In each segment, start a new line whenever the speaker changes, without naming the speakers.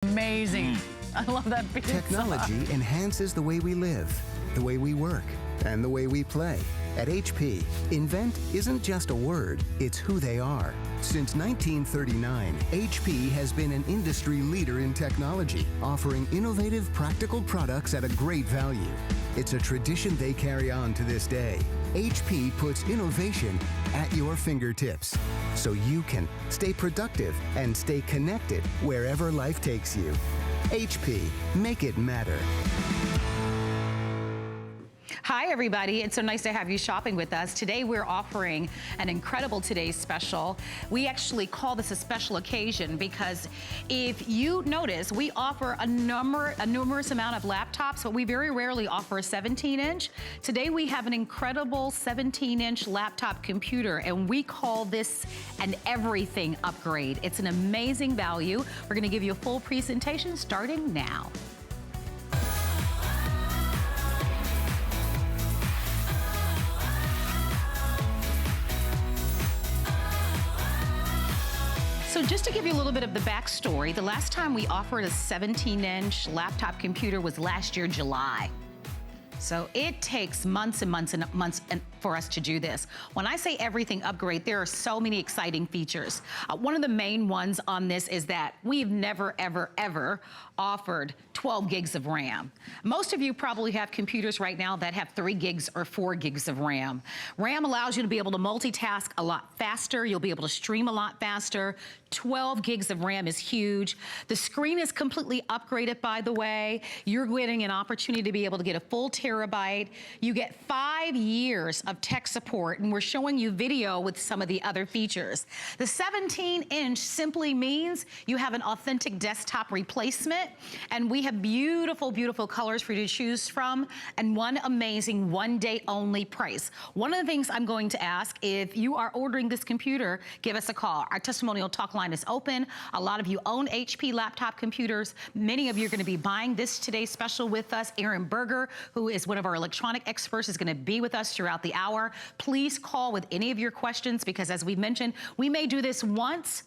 Amazing. I love that pizza.
Technology enhances the way we live, the way we work, and the way we play. At HP, invent isn't just a word, it's who they are. Since 1939, HP has been an industry leader in technology, offering innovative, practical products at a great value. It's a tradition they carry on to this day. HP puts innovation at your fingertips, so you can stay productive and stay connected wherever life takes you. HP, make it matter.
Hi everybody, it's so nice to have you shopping with us. Today we're offering an incredible today's special. We actually call this a special occasion because if you notice, we offer a numerous amount of laptops, but we very rarely offer a 17-inch. Today we have an incredible 17-inch laptop computer, and we call this an everything upgrade. It's an amazing value. We're gonna give you a full presentation starting now. So just to give you a little bit of the backstory, the last time we offered a 17-inch laptop computer was last year, July. So it takes months and months and months for us to do this. When I say everything upgrade, there are so many exciting features. One of the main ones on this is that we've never, ever, ever offered 12 gigs of RAM. Most of you probably have computers right now that have 3 gigs or 4 gigs of RAM. RAM allows you to be able to multitask a lot faster. You'll be able to stream a lot faster. 12 gigs of RAM is huge. The screen is completely upgraded, by the way. You're getting an opportunity to be able to get a full terabyte. You get 5 years of tech support, and we're showing you video with some of the other features. The 17-inch simply means you have an authentic desktop replacement, and we have beautiful, beautiful colors for you to choose from, and one amazing one-day only price. One of the things I'm going to ask, if you are ordering this computer, give us a call. Our testimonial talk line is open. A lot of you own HP laptop computers. Many of you are going to be buying this today's special with us. Aaron Berger, who is one of our electronic experts, is going to be with us throughout the hour. Please call with any of your questions, because as we mentioned, we may do this once,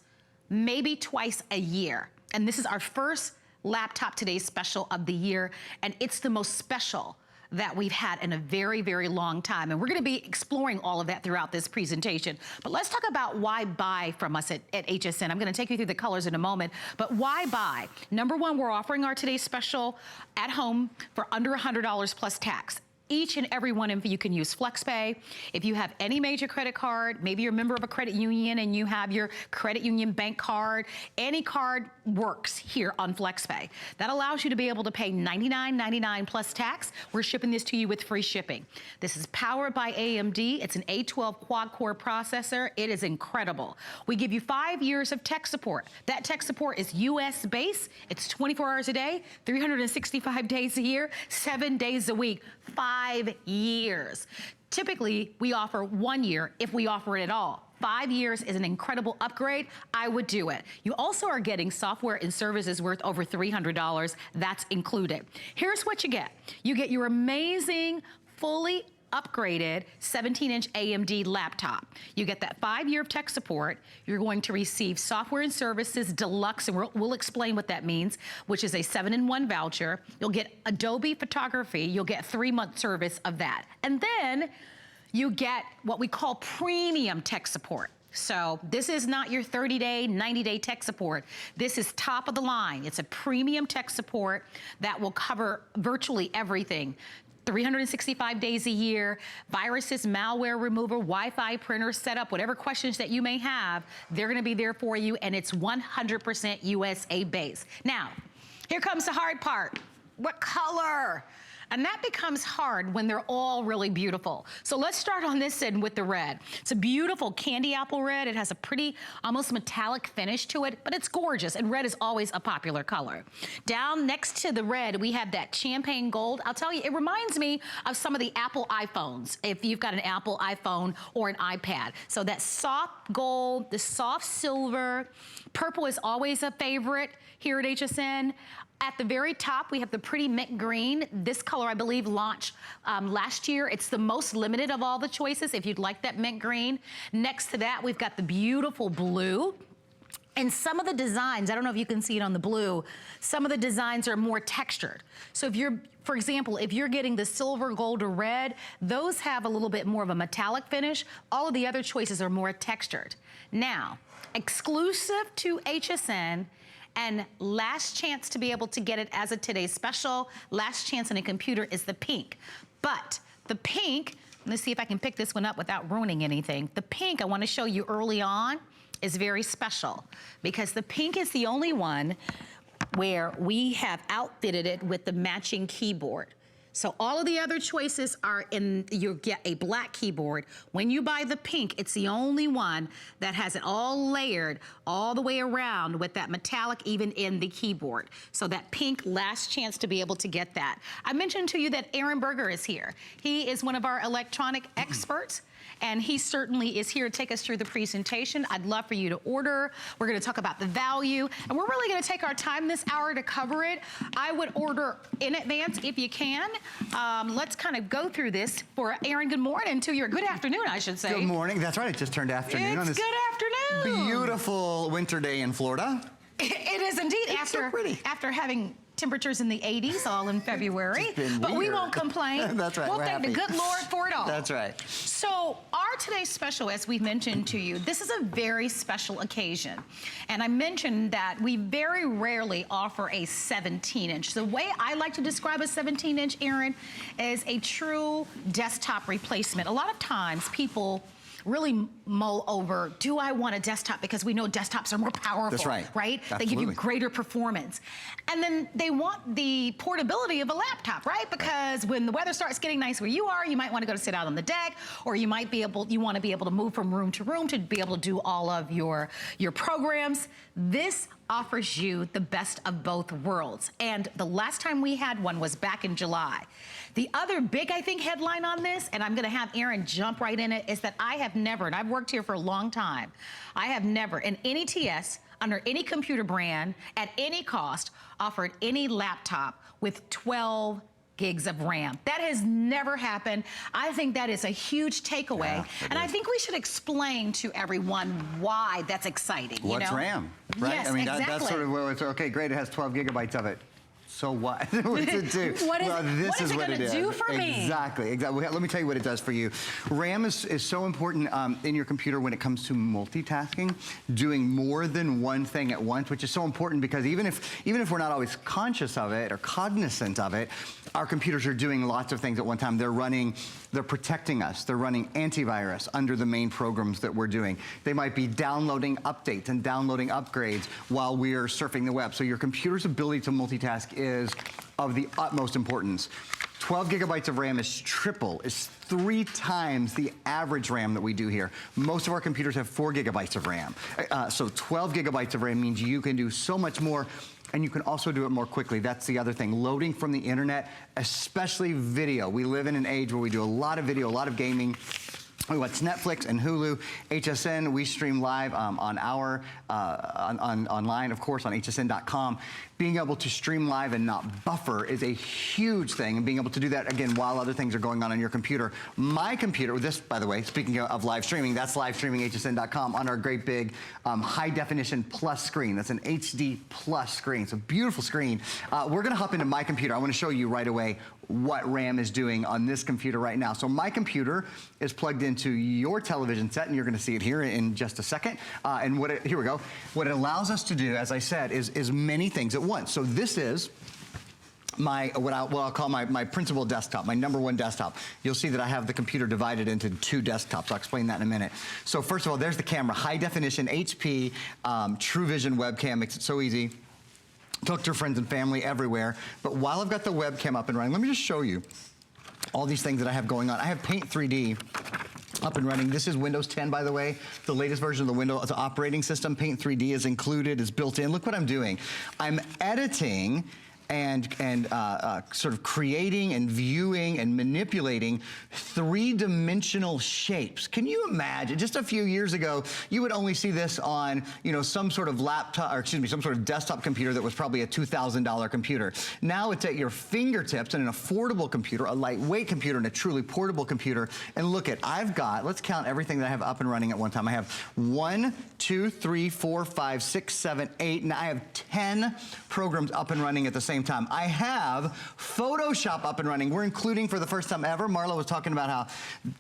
maybe twice a year. And this is our first laptop today's special of the year, and it's the most special that we've had in a very, very long time. And we're gonna be exploring all of that throughout this presentation. But let's talk about why buy from us at HSN. I'm gonna take you through the colors in a moment, but why buy? Number one, we're offering our today's special at home for under $100 plus tax. Each and every one of you can use FlexPay. If you have any major credit card, maybe you're a member of a credit union and you have your credit union bank card, any card works here on FlexPay. That allows you to be able to pay $99.99 plus tax. We're shipping this to you with free shipping. This is powered by AMD. It's an A12 quad-core processor. It is incredible. We give you 5 years of tech support. That tech support is US based. It's 24 hours a day, 365 days a year, 7 days a week. 5 years. Typically, we offer 1 year if we offer it at all. 5 years is an incredible upgrade. I would do it. You also are getting software and services worth over $300. That's included. Here's what you get. You get your amazing, fully upgraded 17-inch AMD laptop. You get that 5 year of tech support. You're going to receive software and services deluxe, and we'll explain what that means, which is a 7-in-1 voucher. You'll get Adobe photography. You'll get 3-month service of that. And then you get what we call premium tech support. So this is not your 30-day, 90-day tech support. This is top of the line. It's a premium tech support that will cover virtually everything. 365 days a year, viruses, malware remover, Wi-Fi printer setup, whatever questions that you may have, they're gonna be there for you, and it's 100% USA based. Now, here comes the hard part. What color? And that becomes hard when they're all really beautiful. So let's start on this end with the red. It's a beautiful candy apple red. It has a pretty, almost metallic finish to it, but it's gorgeous, and red is always a popular color. Down next to the red, we have that champagne gold. I'll tell you, it reminds me of some of the Apple iPhones, if you've got an Apple iPhone or an iPad. So that soft gold, the soft silver, purple is always a favorite here at HSN. At the very top, we have the pretty mint green. This color, I believe, launched last year. It's the most limited of all the choices if you'd like that mint green. Next to that, we've got the beautiful blue. And some of the designs, I don't know if you can see it on the blue, some of the designs are more textured. So if you're, for example, if you're getting the silver, gold, or red, those have a little bit more of a metallic finish. All of the other choices are more textured. Now, exclusive to HSN, and last chance to be able to get it as a today's special, last chance in a computer is the pink. But the pink, let's see if I can pick this one up without ruining anything. The pink I want to show you early on is very special because the pink is the only one where we have outfitted it with the matching keyboard. So all of the other choices are in, you get a black keyboard. When you buy the pink, it's the only one that has it all layered all the way around with that metallic even in the keyboard. So that pink, last chance to be able to get that. I mentioned to you that Aaron Berger is here. He is one of our electronic experts. And he certainly is here to take us through the presentation. I'd love for you to order. We're gonna talk about the value, and we're really gonna take our time this hour to cover it. I would order in advance if you can. Let's kind of go through this for Aaron. Good morning to you, or good afternoon, I should say.
Good morning, that's right, it just turned afternoon on
It's
this
good afternoon.
beautiful winter day in Florida.
It is indeed,
It's so pretty.
after having temperatures in the 80s all in February, but we won't complain.
That's right,
We'll
we're
thank the
happy.
good Lord for it all.
That's right.
So our today's special, as we mentioned to you, this is a very special occasion. And I mentioned that we very rarely offer a 17-inch. The way I like to describe a 17-inch, Aaron, is a true desktop replacement. A lot of times people really mull over, do I want a desktop? Because we know desktops are more powerful,
That's right.
right?
Absolutely.
They give you greater performance. And then they want the portability of a laptop, right? Because when the weather starts getting nice where you are, you might want to go to sit out on the deck, or you might be able, you want to be able to move from room to room to be able to do all of your programs. This offers you the best of both worlds. And the last time we had one was back in July. The other big, I think, headline on this, and I'm gonna have Aaron jump right in it, is that I have never, and I've worked here for a long time, I have never in any TS, under any computer brand, at any cost, offered any laptop with 12 gigs of RAM. That has never happened. I think that is a huge takeaway.
Yeah,
and I think we should explain to everyone why that's exciting.
What's
you know?
RAM, right?
Yes,
I mean,
exactly.
that's sort of where it's, okay, great, it has 12 gigabytes of it. So what? What's it do?
What is
this
it
is what
gonna
it is.
do for me?
Exactly, exactly. Let me tell you what it does for you. RAM is so important in your computer when it comes to multitasking, doing more than one thing at once, which is so important because even if we're not always conscious of it or cognizant of it, our computers are doing lots of things at one time. They're protecting us. They're running antivirus under the main programs that we're doing. They might be downloading updates and downloading upgrades while we're surfing the web. So your computer's ability to multitask is of the utmost importance. 12 gigabytes of RAM is 3 times the average RAM that we do here. Most of our computers have 4 gigabytes of RAM. So 12 gigabytes of RAM means you can do so much more, and you can also do it more quickly. That's the other thing. Loading from the internet, especially video. We live in an age where we do a lot of video, a lot of gaming. We watch Netflix and Hulu, HSN. We stream live on our online, of course, on hsn.com. Being able to stream live and not buffer is a huge thing, and being able to do that again while other things are going on your computer. My computer, this, by the way, speaking of live streaming, that's live streaming hsn.com on our great big high definition plus screen. That's an HD plus screen. It's a beautiful screen. We're going to hop into my computer. I want to show you right away what RAM is doing on this computer right now. So my computer is plugged into your television set, and you're going to see it here in just a second. And here we go. What it allows us to do, as I said, is many things at once. So this is what I'll call my principal desktop, my #1 desktop. You'll see that I have the computer divided into 2 desktops. I'll explain that in a minute. So first of all, there's the camera, high definition HP True Vision webcam. Makes it so easy. Talk to your friends and family everywhere. But while I've got the webcam up and running, let me just show you all these things that I have going on. I have Paint 3D up and running. This is Windows 10, by the way, the latest version of the Windows operating system. Paint 3D is included, is built in. Look what I'm doing. I'm editing and sort of creating and viewing and manipulating three-dimensional shapes. Can you imagine? Just a few years ago, you would only see this on, you know, some sort of laptop, or excuse me, some sort of desktop computer that was probably a $2,000 computer. Now it's at your fingertips in an affordable computer, a lightweight computer, and a truly portable computer. And look at, I've got, let's count everything that I have up and running at one time. I have 1, 2, 3, 4, 5, 6, 7, 8, and I have 10 programs up and running at the same time. I have Photoshop up and running. We're including for the first time ever. Marla was talking about how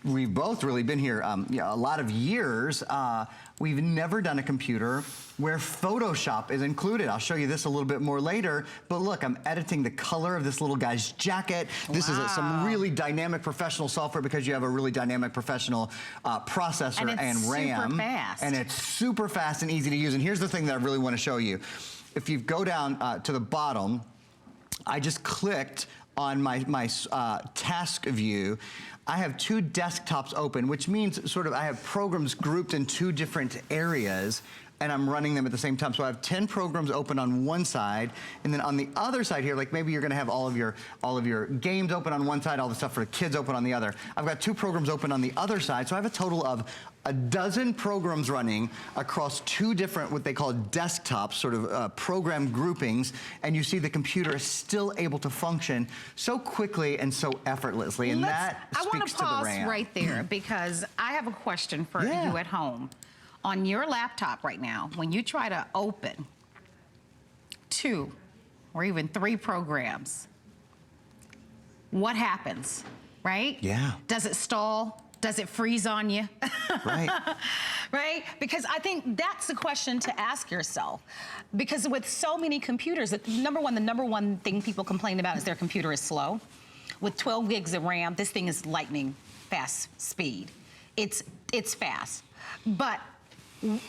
we've both really been here a lot of years. We've never done a computer where Photoshop is included. I'll show you this a little bit more later, but look, I'm editing the color of this little guy's jacket. This is some really dynamic professional software because you have a really dynamic professional processor and RAM.
Super fast.
And it's super fast and easy to use. And here's the thing that I really want to show you. If you go down to the bottom, I just clicked on my task view. I have 2 desktops open, which means sort of I have programs grouped in 2 different areas, and I'm running them at the same time. So I have 10 programs open on one side, and then on the other side here, like maybe you're gonna have all of your games open on one side, all the stuff for the kids open on the other. I've got 2 programs open on the other side, so I have a total of a dozen programs running across 2 different, what they call desktops, sort of program groupings, and you see the computer is still able to function so quickly and so effortlessly, and that speaks to the RAM.
I want to pause right there because I have a question for you at home. On your laptop right now, when you try to open 2 or even 3 programs, what happens, right?
Yeah.
Does it stall? Does it freeze on you?
Right.
Right? Because I think that's the question to ask yourself. Because with so many computers, the number one thing people complain about is their computer is slow. With 12 gigs of RAM, this thing is lightning fast speed. It's fast. But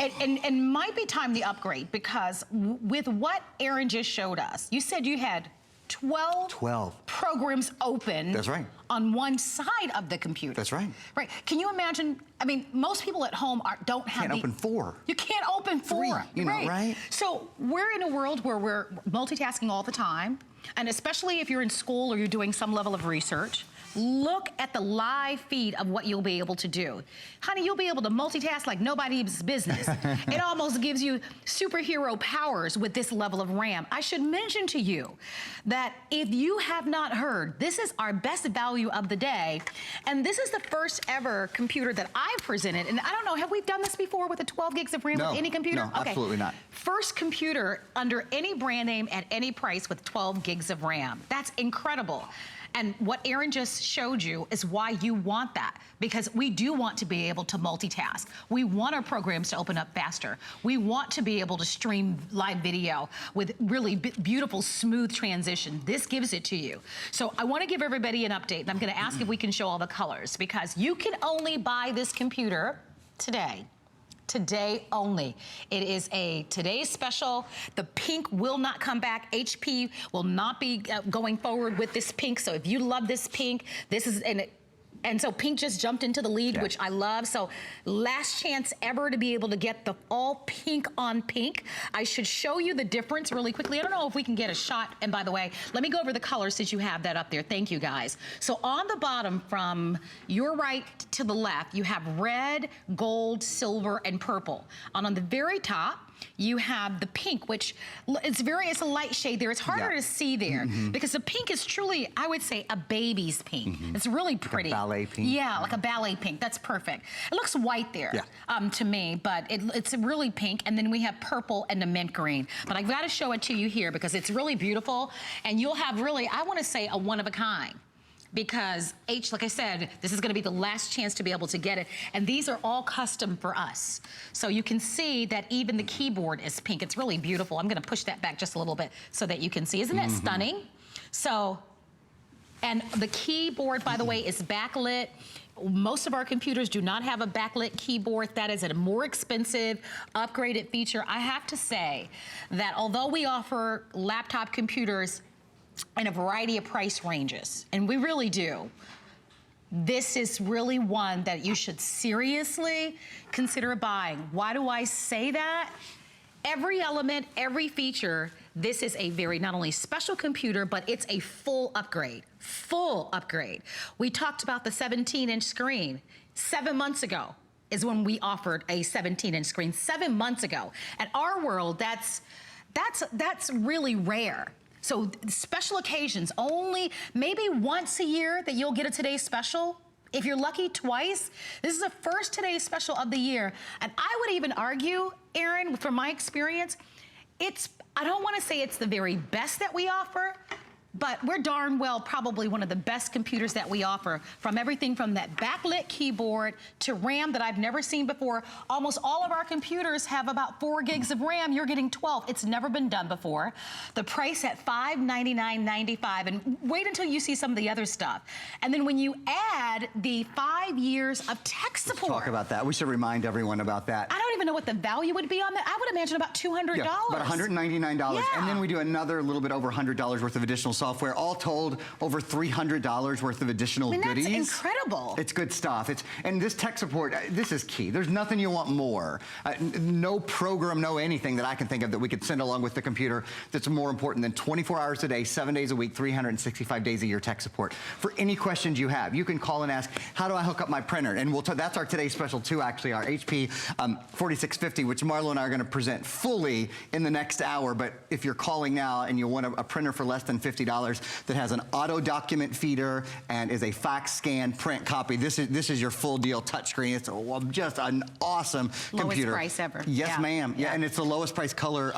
and might be time to upgrade because with what Aaron just showed us, you said you had 12 programs open.
That's right.
On one side of the computer.
That's right.
Right. Can you imagine? I mean, most people at home don't have.
Can't open 4.
You can't open 4.
3, you know, right?
So we're in a world where we're multitasking all the time, and especially if you're in school or you're doing some level of research. Look at the live feed of what you'll be able to do. Honey, you'll be able to multitask like nobody's business. It almost gives you superhero powers with this level of RAM. I should mention to you that if you have not heard, this is our best value of the day. And this is the first ever computer that I've presented. And I don't know, have we done this before with the 12 gigs of RAM with any computer?
No, absolutely not.
First computer under any brand name at any price with 12 gigs of RAM. That's incredible. And what Aaron just showed you is why you want that, because we do want to be able to multitask. We want our programs to open up faster. We want to be able to stream live video with really beautiful, smooth transition. This gives it to you. So I want to give everybody an update, and I'm going to ask if we can show all the colors, because you can only buy this computer today. Today only. It is a today's special. The pink will not come back. HP will not be going forward with this pink. So if you love this pink, this is and so pink just jumped into the lead, which I love. So last chance ever to be able to get the all pink on pink. I should show you the difference really quickly. I don't know if we can get a shot. And by the way, let me go over the colors since you have that up there. Thank you, guys. So on the bottom from your right to the left, you have red, gold, silver, and purple. And on the very top, you have the pink, which it's a light shade there. It's harder to see there because the pink is truly, I would say, a baby's pink. It's really pretty.
Like a ballet pink.
Yeah, like a ballet pink. That's perfect. It looks white there to me, but it's really pink. And then we have purple and the mint green. But I've got to show it to you here because it's really beautiful. And you'll have really, I want to say, a one of a kind. Because like I said, this is gonna be the last chance to be able to get it. And these are all custom for us. So you can see that even the keyboard is pink. It's really beautiful. I'm gonna push that back just a little bit so that you can see. Isn't that stunning? So, and the keyboard, by the way, is backlit. Most of our computers do not have a backlit keyboard. That is a more expensive, upgraded feature. I have to say that although we offer laptop computers in a variety of price ranges, and we really do, this is really one that you should seriously consider buying. Why do I say that? Every element, every feature, this is a very not only special computer, but it's a full upgrade. Full upgrade. We talked about the 17-inch screen 7 months ago is when we offered a 17-inch screen 7 months ago. At our world, that's really rare. So special occasions, only maybe once a year that you'll get a Today's Special. If you're lucky, twice. This is the first Today's Special of the year. And I would even argue, Erin, from my experience, I don't want to say it's the very best that we offer, but we're darn well probably one of the best computers that we offer, from everything from that backlit keyboard to RAM that I've never seen before. Almost all of our computers have about 4 gigs of RAM. You're getting 12. It's never been done before. The price at $599.95, and wait until you see some of the other stuff. And then when you add the 5 years of tech support.
Let's talk about that. We should remind everyone about that.
I don't even know what the value would be on that. I would imagine about $200.
Yeah, about $199.
Yeah.
And then we do another little bit over $100 worth of additional software. All told, over $300 worth of additional goodies.
That's incredible.
It's good stuff. And this tech support, this is key. There's nothing you want more. No program, no anything that I can think of that we could send along with the computer that's more important than 24 hours a day, 7 days a week, 365 days a year tech support. For any questions you have, you can call and ask, how do I hook up my printer? And that's our today's special too, actually, our HP 4650, which Marlo and I are going to present fully in the next hour. But if you're calling now and you want a printer for less than $50, that has an auto document feeder and is a fax scan print copy. This is your full deal touchscreen. It's just an awesome computer.
Lowest price ever.
Yes, ma'am. Yeah, and it's the lowest price color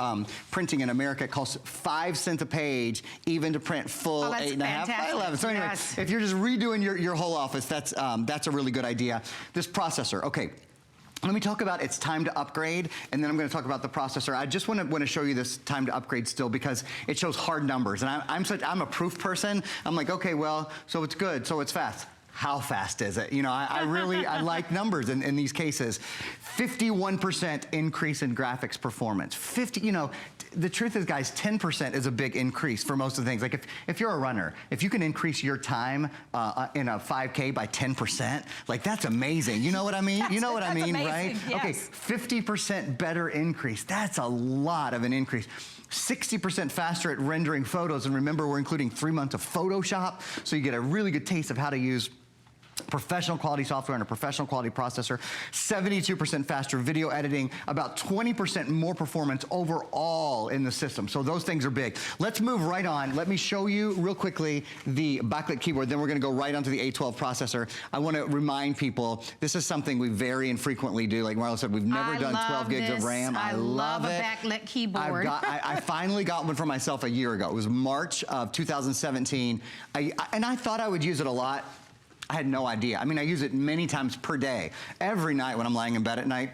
printing in America. It costs 5 cents a page, even to print full 8.5 by 11. So anyway, if you're just redoing your whole office, that's a really good idea. This processor, okay. Let me talk about it's time to upgrade, and then I'm going to talk about the processor. I just want to show you this time to upgrade still because it shows hard numbers, and I'm a proof person. I'm like, okay, well, so it's good, so it's fast. How fast is it? You know, I really like numbers in these cases. 51% increase in graphics performance. The truth is, guys, 10% is a big increase for most of the things. Like if you're a runner, if you can increase your time in a 5K by 10%, like that's amazing. You know what I mean? You know what I mean, right?
Yes.
Okay, 50% better increase. That's a lot of an increase. 60% faster at rendering photos. And remember, we're including 3 months of Photoshop, so you get a really good taste of how to use professional quality software and a professional quality processor. 72% faster video editing, about 20% more performance overall in the system. So those things are big. Let's move right on. Let me show you real quickly the backlit keyboard, then we're going to go right onto the A12 processor. I want to remind people, this is something we very infrequently do. Like Marlo said, we've never done 12 gigs of RAM.
I love it. A backlit keyboard.
I finally got one for myself a year ago. It was March of 2017. And I thought I would use it a lot. I had no idea. I mean, I use it many times per day. Every night when I'm lying in bed at night,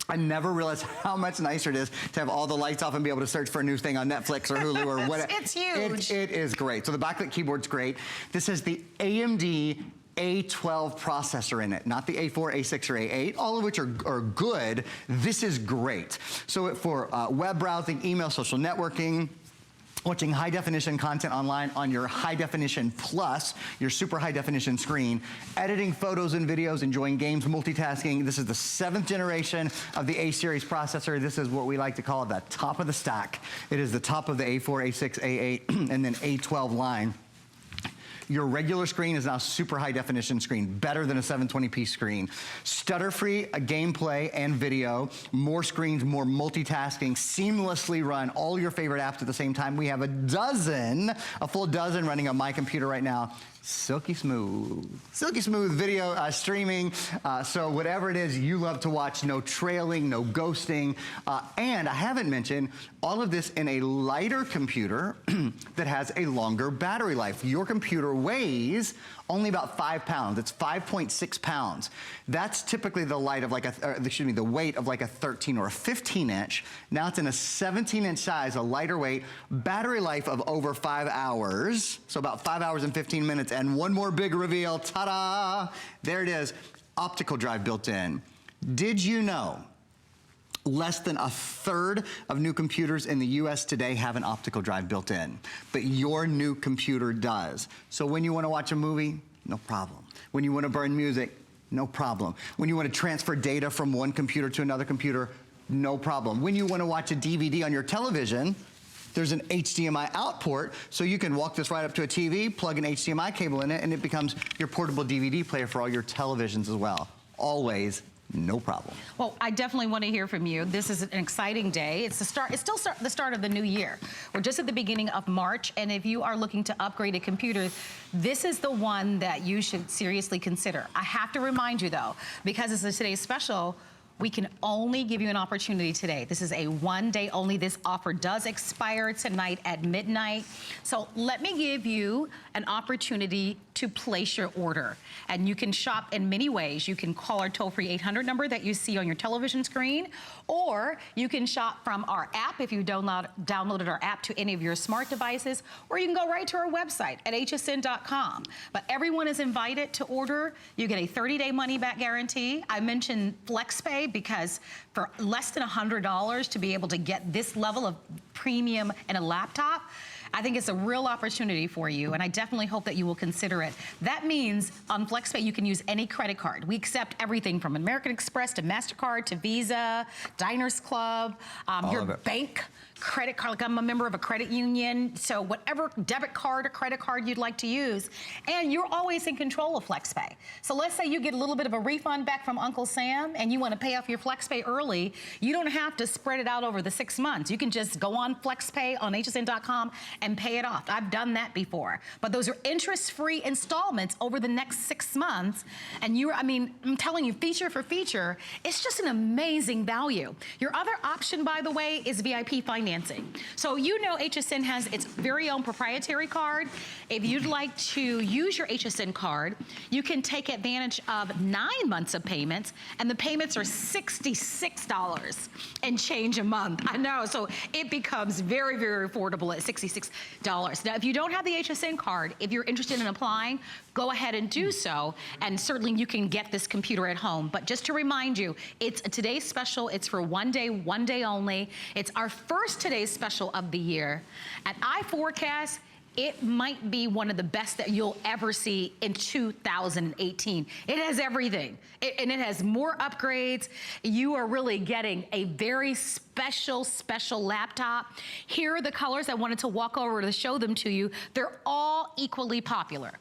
I never realized how much nicer it is to have all the lights off and be able to search for a new thing on Netflix or Hulu or whatever.
It's huge.
It is great. So the backlit keyboard's great. This is the AMD A12 processor in it, not the A4, A6, or A8, all of which are good. This is great. So for web browsing, email, social networking, watching high definition content online on your high definition plus, your super high definition screen, editing photos and videos, enjoying games, multitasking. This is the 7th generation of the A series processor. This is what we like to call the top of the stack. It is the top of the A4, A6, A8, and then A12 line. Your regular screen is now super high definition screen, better than a 720p screen. Stutter-free gameplay and video, more screens, more multitasking, seamlessly run all your favorite apps at the same time. We have a full dozen running on my computer right now. Silky smooth video streaming. So whatever it is you love to watch, no trailing, no ghosting. And I haven't mentioned all of this in a lighter computer that has a longer battery life. Your computer weighs only about 5 pounds. It's 5.6 pounds. That's typically the weight of like a 13 or a 15 inch. Now it's in a 17 inch size, a lighter weight, battery life of over 5 hours. So about 5 hours and 15 minutes. And one more big reveal, ta-da! There it is, optical drive built in. Did you know less than a third of new computers in the US today have an optical drive built in, but your new computer does. So when you want to watch a movie, no problem. When you want to burn music, no problem. When you want to transfer data from one computer to another computer, no problem. When you want to watch a DVD on your television, there's an HDMI out port, so you can walk this right up to a TV, plug an HDMI cable in it, and it becomes your portable DVD player for all your televisions as well. Always, no problem.
Well, I definitely want to hear from you. This is an exciting day. It's still the start of the new year. We're just at the beginning of March, and if you are looking to upgrade a computer, this is the one that you should seriously consider. I have to remind you though, because this is today's special, we can only give you an opportunity today. This is a one-day only. This offer does expire tonight at midnight. So let me give you an opportunity to place your order. And you can shop in many ways. You can call our toll-free 800 number that you see on your television screen, or you can shop from our app if you downloaded our app to any of your smart devices, or you can go right to our website at hsn.com. But everyone is invited to order. You get a 30-day money-back guarantee. I mentioned FlexPay because for less than $100 to be able to get this level of premium in a laptop, I think it's a real opportunity for you, and I definitely hope that you will consider it. That means on FlexPay, you can use any credit card. We accept everything from American Express to MasterCard to Visa, Diners Club, your bank credit card, like I'm a member of a credit union, so whatever debit card or credit card you'd like to use, and you're always in control of FlexPay. So let's say you get a little bit of a refund back from Uncle Sam and you want to pay off your FlexPay early, you don't have to spread it out over the 6 months. You can just go on FlexPay on hsn.com and pay it off. I've done that before. But those are interest-free installments over the next 6 months, and I'm telling you, feature for feature, it's just an amazing value. Your other option, by the way, is VIP financing. So you know HSN has its very own proprietary card. If you'd like to use your HSN card, you can take advantage of 9 months of payments, and the payments are $66 and change a month. I know, so it becomes very, very affordable at $66. Now, if you don't have the HSN card, if you're interested in applying, go ahead and do so, and certainly you can get this computer at home. But just to remind you, it's today's special. It's for one day only. It's our first today's special of the year. And I forecast it might be one of the best that you'll ever see in 2018. It has everything, and it has more upgrades. You are really getting a very special laptop. Here are the colors. I wanted to walk over to show them to you. They're all equally popular.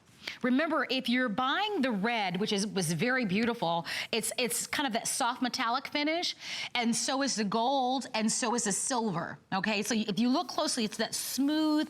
Remember, if you're buying the red, which was very beautiful, it's kind of that soft metallic finish, and so is the gold, and so is the silver, okay? So if you look closely, it's that smooth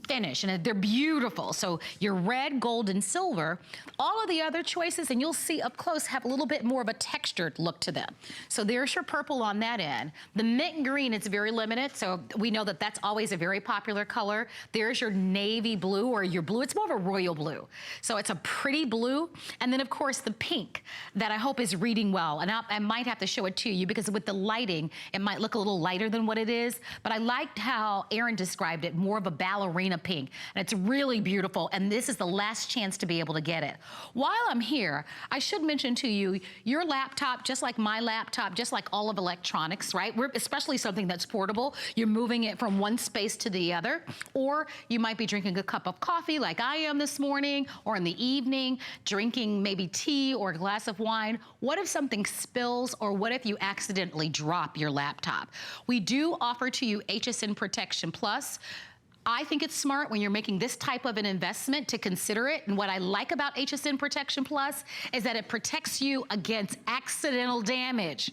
finish, and they're beautiful. So your red, gold, and silver. All of the other choices, and you'll see up close, have a little bit more of a textured look to them. So there's your purple on that end. The mint green, it's very limited, so we know that that's always a very popular color. There's your navy blue, or your blue. It's more of a royal blue. So it's a pretty blue. And then, of course, the pink that I hope is reading well. And I might have to show it to you because with the lighting, it might look a little lighter than what it is. But I liked how Aaron described it, more of a ballerina pink. And it's really beautiful. And this is the last chance to be able to get it. While I'm here, I should mention to you, your laptop, just like my laptop, just like all of electronics, right? Especially something that's portable. You're moving it from one space to the other. Or you might be drinking a cup of coffee like I am this morning, or in the evening, drinking maybe tea or a glass of wine. What if something spills, or what if you accidentally drop your laptop? We do offer to you HSN Protection Plus. I think it's smart when you're making this type of an investment to consider it. And what I like about HSN Protection Plus is that it protects you against accidental damage.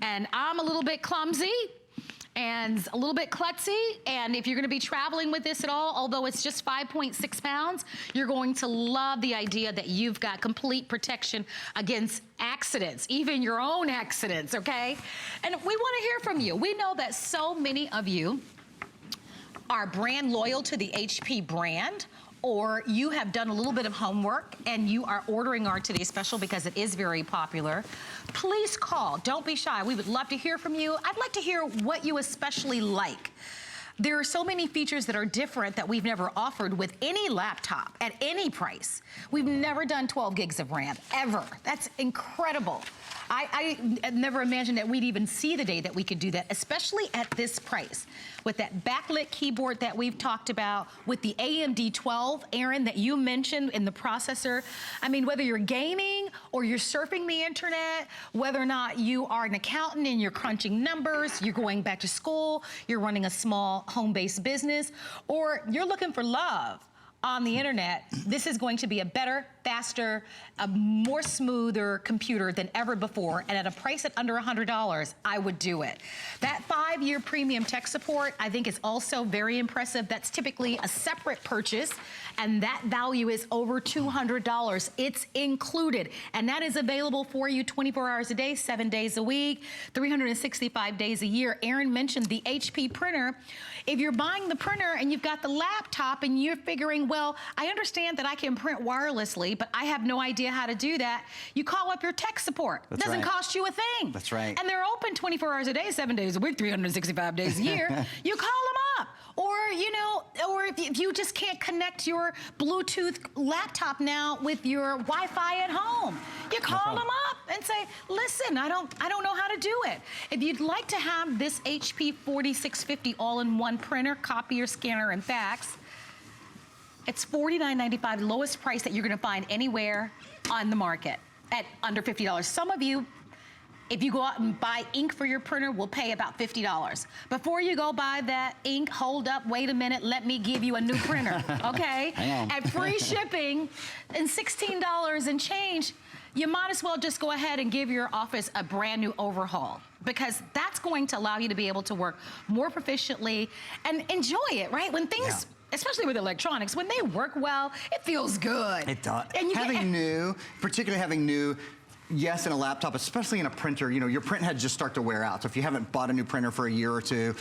And I'm a little bit clumsy and a little bit klutzy, and if you're gonna be traveling with this at all, although it's just 5.6 pounds, you're going to love the idea that you've got complete protection against accidents, even your own accidents, okay? And we wanna hear from you. We know that so many of you are brand loyal to the HP brand, or you have done a little bit of homework and you are ordering our today's special because it is very popular. Please call, don't be shy. We would love to hear from you. I'd like to hear what you especially like. There are so many features that are different that we've never offered with any laptop at any price. We've never done 12 gigs of RAM, ever. That's incredible. I never imagined that we'd even see the day that we could do that, especially at this price. With that backlit keyboard that we've talked about, with the AMD 12, Aaron, that you mentioned in the processor. I mean, whether you're gaming or you're surfing the internet, whether or not you are an accountant and you're crunching numbers, you're going back to school, you're running a small home-based business, or you're looking for love on the internet, this is going to be a better, faster, a more smoother computer than ever before, and at a price at under $100, I would do it. That 5-year premium tech support, I think, is also very impressive. That's typically a separate purchase, and that value is over $200. It's included, and that is available for you 24 hours a day, 7 days a week, 365 days a year. Aaron mentioned the HP printer. If you're buying the printer and you've got the laptop and you're figuring, well, I understand that I can print wirelessly, but I have no idea how to do that, you call up your tech support. It doesn't cost you a thing.
That's right.
And they're open 24 hours a day, 7 days a week, 365 days a year. You call them up. Or, you know, or if you just can't connect your Bluetooth laptop now with your Wi-Fi at home, you call them up and say, listen, I don't know how to do it. If you'd like to have this HP 4650 all-in-one printer, copier, scanner, and fax, it's $49.95, lowest price that you're gonna find anywhere on the market at under $50. Some of you, if you go out and buy ink for your printer, will pay about $50. Before you go buy that ink, hold up, wait a minute, let me give you a new printer, okay? At free shipping and $16 and change, you might as well just go ahead and give your office a brand new overhaul, because that's going to allow you to be able to work more proficiently and enjoy it, right? When things, especially with electronics, when they work well, it feels good.
It does.
And
particularly having new, yes, in a laptop, especially in a printer, you know, your print heads just start to wear out. So if you haven't bought a new printer for a year or two,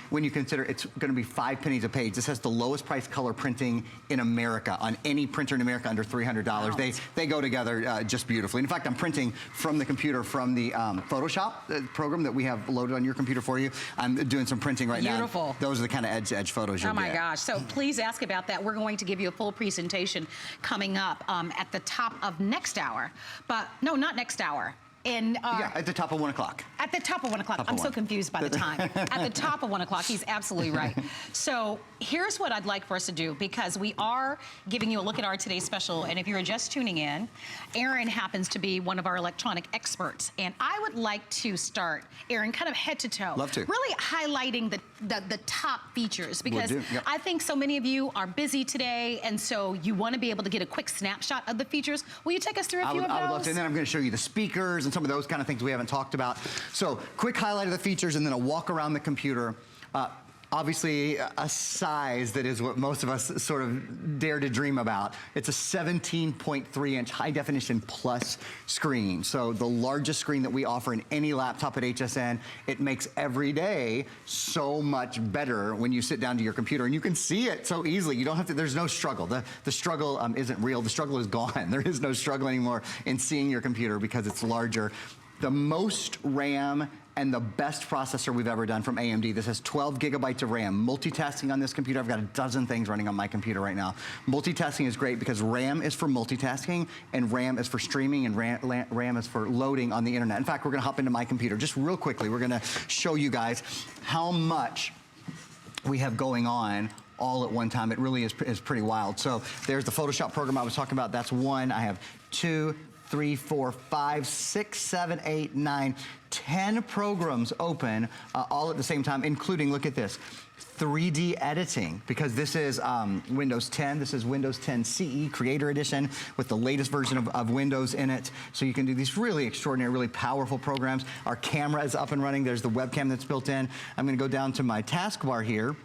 when you consider it's gonna be 5 pennies a page, this has the lowest price color printing in America, on any printer in America under $300. Wow. They go together just beautifully. In fact, I'm printing from the computer, from the Photoshop program that we have loaded on your computer for you. I'm doing some printing right now.
Beautiful.
Those are the kind of edge-to-edge photos you'll get.
Oh my gosh, so please ask about that. We're going to give you a full presentation coming up at the top of next hour. But no, not next hour.
At the top of 1 o'clock.
At the top of 1 o'clock. I'm so confused by the time. At the top of 1 o'clock, he's absolutely right. So here's what I'd like for us to do, because we are giving you a look at our today's special, and if you're just tuning in, Aaron happens to be one of our electronic experts, and I would like to start, Aaron, kind of head to toe.
Love to.
Really highlighting the top features, because I think so many of you are busy today, and so you want to be able to get a quick snapshot of the features. Will you take us through a few of those?
I would love to, and then I'm going to show you the speakers and some of those kind of things we haven't talked about. So quick highlight of the features and then a walk around the computer. Obviously a size that is what most of us sort of dare to dream about. It's a 17.3-inch high definition plus screen. So the largest screen that we offer in any laptop at HSN. It makes every day so much better when you sit down to your computer and you can see it so easily. You don't have to, there's no struggle. The struggle isn't real. The struggle is gone. There is no struggle anymore in seeing your computer because it's larger. The most RAM and the best processor we've ever done from AMD. This has 12 gigabytes of RAM. Multitasking on this computer, I've got a dozen things running on my computer right now. Multitasking is great because RAM is for multitasking and RAM is for streaming and RAM is for loading on the internet. In fact, we're gonna hop into my computer just real quickly. We're gonna show you guys how much we have going on all at one time. It really is pretty wild. So there's the Photoshop program I was talking about. That's one. I have 2, 3, 4, 5, 6, 7, 8, 9, 10 programs open all at the same time, including, look at this, 3D editing, because this is Windows 10. This is Windows 10 CE Creator Edition with the latest version of Windows in it. So you can do these really extraordinary, really powerful programs. Our camera is up and running. There's the webcam that's built in. I'm gonna go down to my taskbar here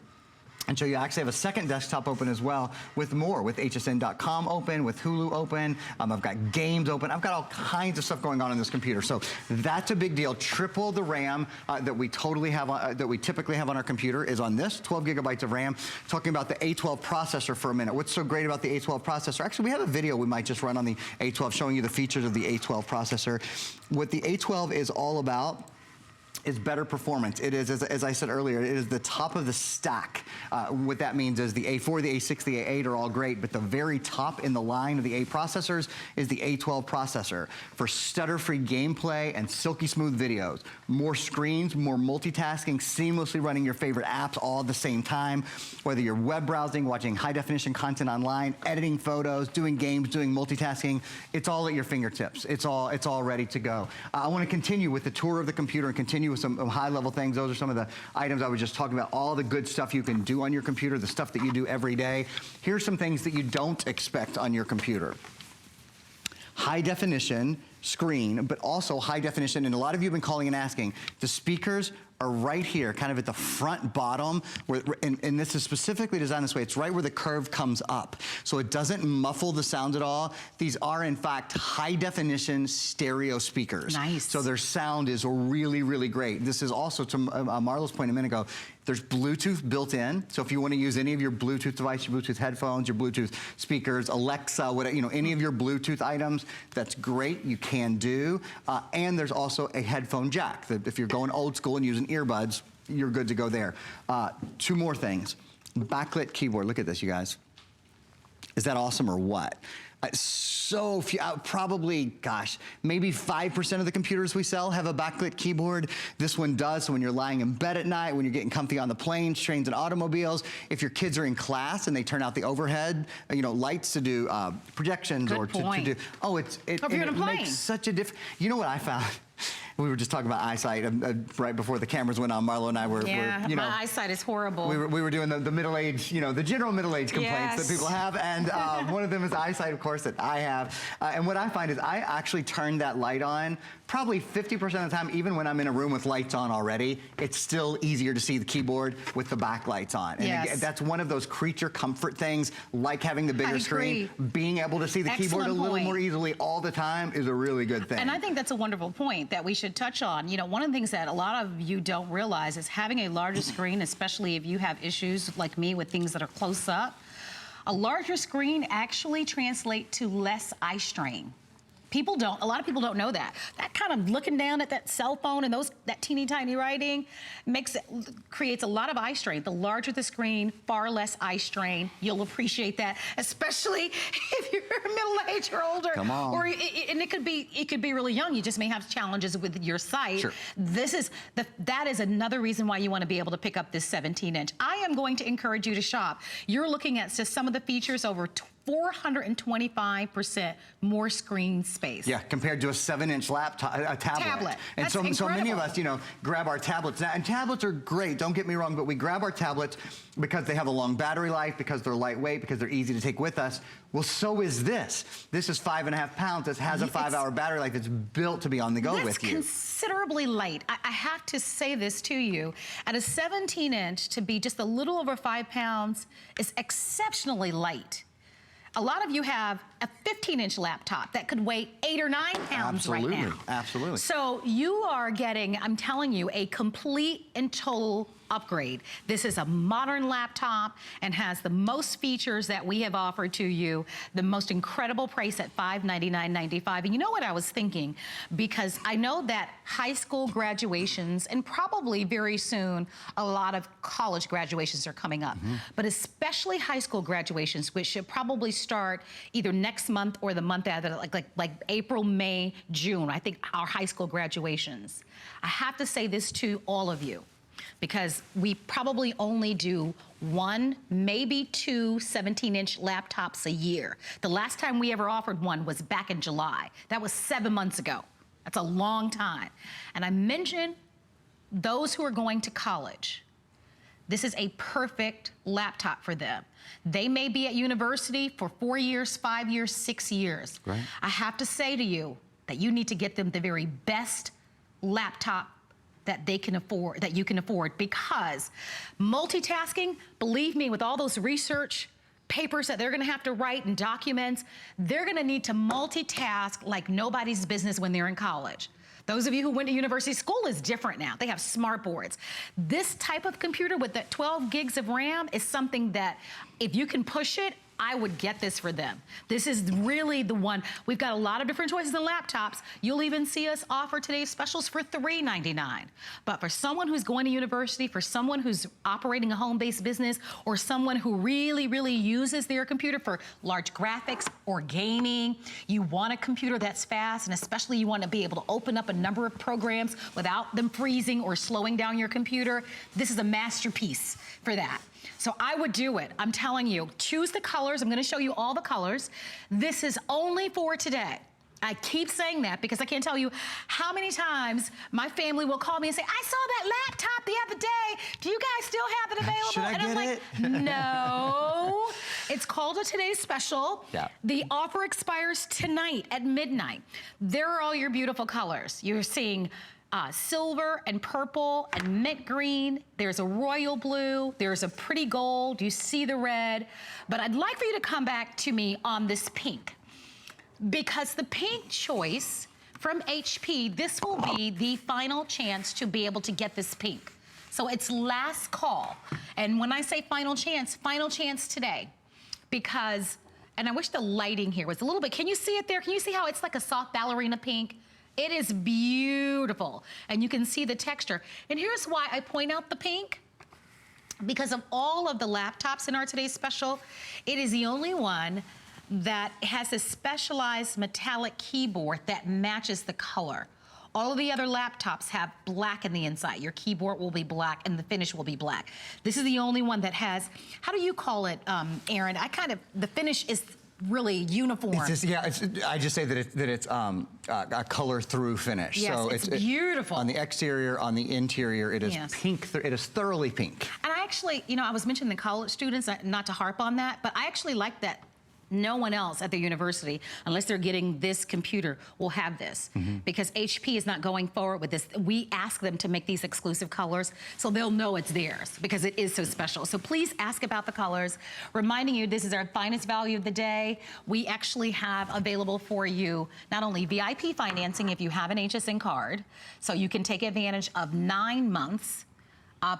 and show you I actually have a second desktop open as well with more, with HSN.com open, with Hulu open. I've got games open. I've got all kinds of stuff going on this computer. So that's a big deal. Triple the RAM that we typically have on our computer is on this, 12 gigabytes of RAM. Talking about the A12 processor for a minute. What's so great about the A12 processor? Actually, we have a video we might just run on the A12 showing you the features of the A12 processor. What the A12 is all about is better performance. It is, as I said earlier, it is the top of the stack. What that means is the A4, the A6, the A8 are all great, but the very top in the line of the A processors is the A12 processor for stutter-free gameplay and silky smooth videos. More screens, more multitasking, seamlessly running your favorite apps all at the same time. Whether you're web browsing, watching high-definition content online, editing photos, doing games, doing multitasking, it's all at your fingertips. It's all ready to go. I want to continue with the tour of the computer and continue with some high-level things. Those are some of the items I was just talking about, all the good stuff you can do on your computer, the stuff that you do every day. Here's some things that you don't expect on your computer. High definition screen, but also high definition, and a lot of you have been calling and asking, the speakers are right here, kind of at the front bottom, where, and this is specifically designed this way. It's right where the curve comes up. So it doesn't muffle the sound at all. These are, in fact, high definition stereo speakers.
Nice.
So their sound is really, really great. This is also, to Marlo's point a minute ago, there's Bluetooth built in. So if you want to use any of your Bluetooth device, your Bluetooth headphones, your Bluetooth speakers, Alexa, whatever, you know, any of your Bluetooth items, that's great, you can do. And there's also a headphone jack. That if you're going old school and using earbuds, you're good to go there. Two more things. Backlit keyboard, look at this, you guys. Is that awesome or what? So few, probably, gosh, maybe 5% of the computers we sell have a backlit keyboard. This one does, so when you're lying in bed at night, when you're getting comfy on the planes, trains, and automobiles, if your kids are in class and they turn out the overhead, you know, lights to do projections or to do, it makes such a difference. You know what I found? We were just talking about eyesight right before the cameras went on. Marlo and I were, you know,
my eyesight is horrible.
We were doing the middle age, you know, the general middle age complaints that people have, and one of them is eyesight, of course, that I have. And what I find is I actually turn that light on probably 50% of the time, even when I'm in a room with lights on already. It's still easier to see the keyboard with the backlights on. And again, that's one of those creature comfort things, like having the bigger screen. Being able to see the keyboard a little more easily all the time is a really good thing.
And I think that's a wonderful point that we should touch on. You know, one of the things that a lot of you don't realize is having a larger screen, especially if you have issues like me with things that are close up, a larger screen actually translates to less eye strain. A lot of people don't know that. That kind of looking down at that cell phone and that teeny tiny writing creates a lot of eye strain. The larger the screen, far less eye strain. You'll appreciate that, especially if you're middle-aged or older.
Come on.
And it could be really young. You just may have challenges with your sight.
Sure.
That is another reason why you want to be able to pick up this 17-inch. I am going to encourage you to shop. You're looking at just some of the features, over 425% more screen space.
Yeah, compared to a 7-inch laptop, a tablet. And so many of us, you know, grab our tablets. Now, and tablets are great, don't get me wrong, but we grab our tablets because they have a long battery life, because they're lightweight, because they're easy to take with us. Well, so is this. This is 5.5 pounds. This has a 5-hour battery life. It's built to be on the go with you.
That's considerably light. I have to say this to you. At a 17-inch, to be just a little over 5 pounds is exceptionally light. A lot of you have a 15-inch laptop that could weigh 8 or 9 pounds right now.
Absolutely.
So you are getting, I'm telling you, a complete and total upgrade. This is a modern laptop and has the most features that we have offered to you, the most incredible price at $599.95. And you know what I was thinking? Because I know that high school graduations, and probably very soon, a lot of college graduations are coming up, but especially high school graduations, which should probably start either next month or the month after, like April, May, June. I think our high school graduations. I have to say this to all of you, because we probably only do 1, maybe 2 17-inch laptops a year. The last time we ever offered one was back in July. That was 7 months ago. That's a long time. And I mentioned those who are going to college. This is a perfect laptop for them. They may be at university for 4 years, 5 years, 6 years.
Right.
I have to say to you that you need to get them the very best laptop that they can afford, that you can afford, because multitasking, believe me, with all those research papers that they're gonna have to write and documents, they're gonna need to multitask like nobody's business when they're in college. Those of you who went to university, school is different now. They have smart boards. This type of computer with that 12 gigs of RAM is something that if you can push it, I would get this for them. This is really the one. We've got a lot of different choices in laptops. You'll even see us offer today's specials for $3.99. But for someone who's going to university, for someone who's operating a home-based business, or someone who really, really uses their computer for large graphics or gaming, you want a computer that's fast, and especially you want to be able to open up a number of programs without them freezing or slowing down your computer, this is a masterpiece for that. So I would do it. I'm telling you, choose the colors. I'm going to show you all the colors. This is only for today. I keep saying that because I can't tell you how many times my family will call me and say, I saw that laptop the other day. Do you guys still have it available?
Should I
and
get
I'm like,
it?
No. It's called a Today's Special.
Yeah.
The offer expires tonight at midnight. There are all your beautiful colors. You're seeing silver and purple and mint green. There's a royal blue. There's a pretty gold. You see the red. But I'd like for you to come back to me on this pink, because the pink choice from HP, this will be the final chance to be able to get this pink. So it's last call. And when I say final chance today, because, and I wish the lighting here was a little bit, can you see it there? Can you see how it's like a soft ballerina pink? It is beautiful, and you can see the texture. And here's why I point out the pink. Because of all of the laptops in our today's special, it is the only one that has a specialized metallic keyboard that matches the color. All of the other laptops have black in the inside. Your keyboard will be black and the finish will be black. This is the only one that has, how do you call it, Aaron? The finish is really uniform.
It's just, yeah, I just say that it's a color through finish.
Yes,
so
it's beautiful.
On the exterior, on the interior, it is pink. It is thoroughly pink.
And I actually, I was mentioning the college students, not to harp on that, but I actually like that no one else at the university, unless they're getting this computer, will have this. Because HP is not going forward with this. We ask them to make these exclusive colors so they'll know it's theirs, because it is so special. So please ask about the colors. Reminding you, this is our finest value of the day. We actually have available for you not only VIP financing if you have an HSN card, so you can take advantage of 9 months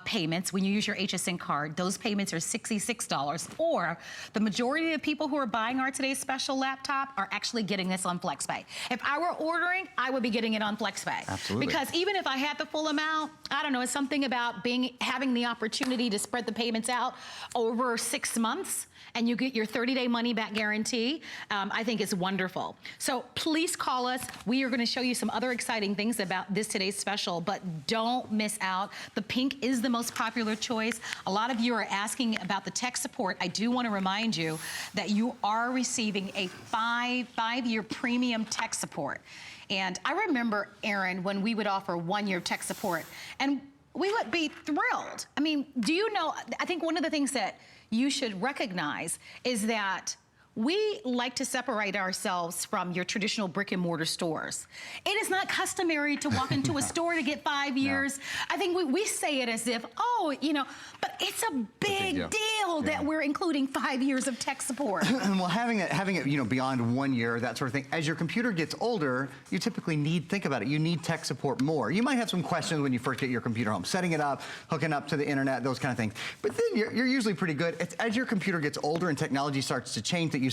payments when you use your HSN card. Those payments are $66, or the majority of people who are buying our today's special laptop are actually getting this on FlexPay. If I were ordering, I would be getting it on FlexPay.
Absolutely.
Because even if I had the full amount, I don't know, it's something about having the opportunity to spread the payments out over 6 months, and you get your 30-day money-back guarantee. I think it's wonderful. So please call us. We are going to show you some other exciting things about this today's special, but don't miss out. The pink is the most popular choice. A lot of you are asking about the tech support. I do want to remind you that you are receiving a five-year premium tech support. And I remember, Aaron, when we would offer 1-year tech support, and we would be thrilled. I mean, do you know, I think one of the things that you should recognize is that we like to separate ourselves from your traditional brick and mortar stores. It is not customary to walk into a store to get 5 years. No. I think we say it as if, oh, but it's a big deal that we're including 5 years of tech support.
Well, having it, beyond 1 year, that sort of thing. As your computer gets older, you typically think about it, you need tech support more. You might have some questions when you first get your computer home, setting it up, hooking up to the internet, those kind of things. But then you're usually pretty good. As your computer gets older and technology starts to change, that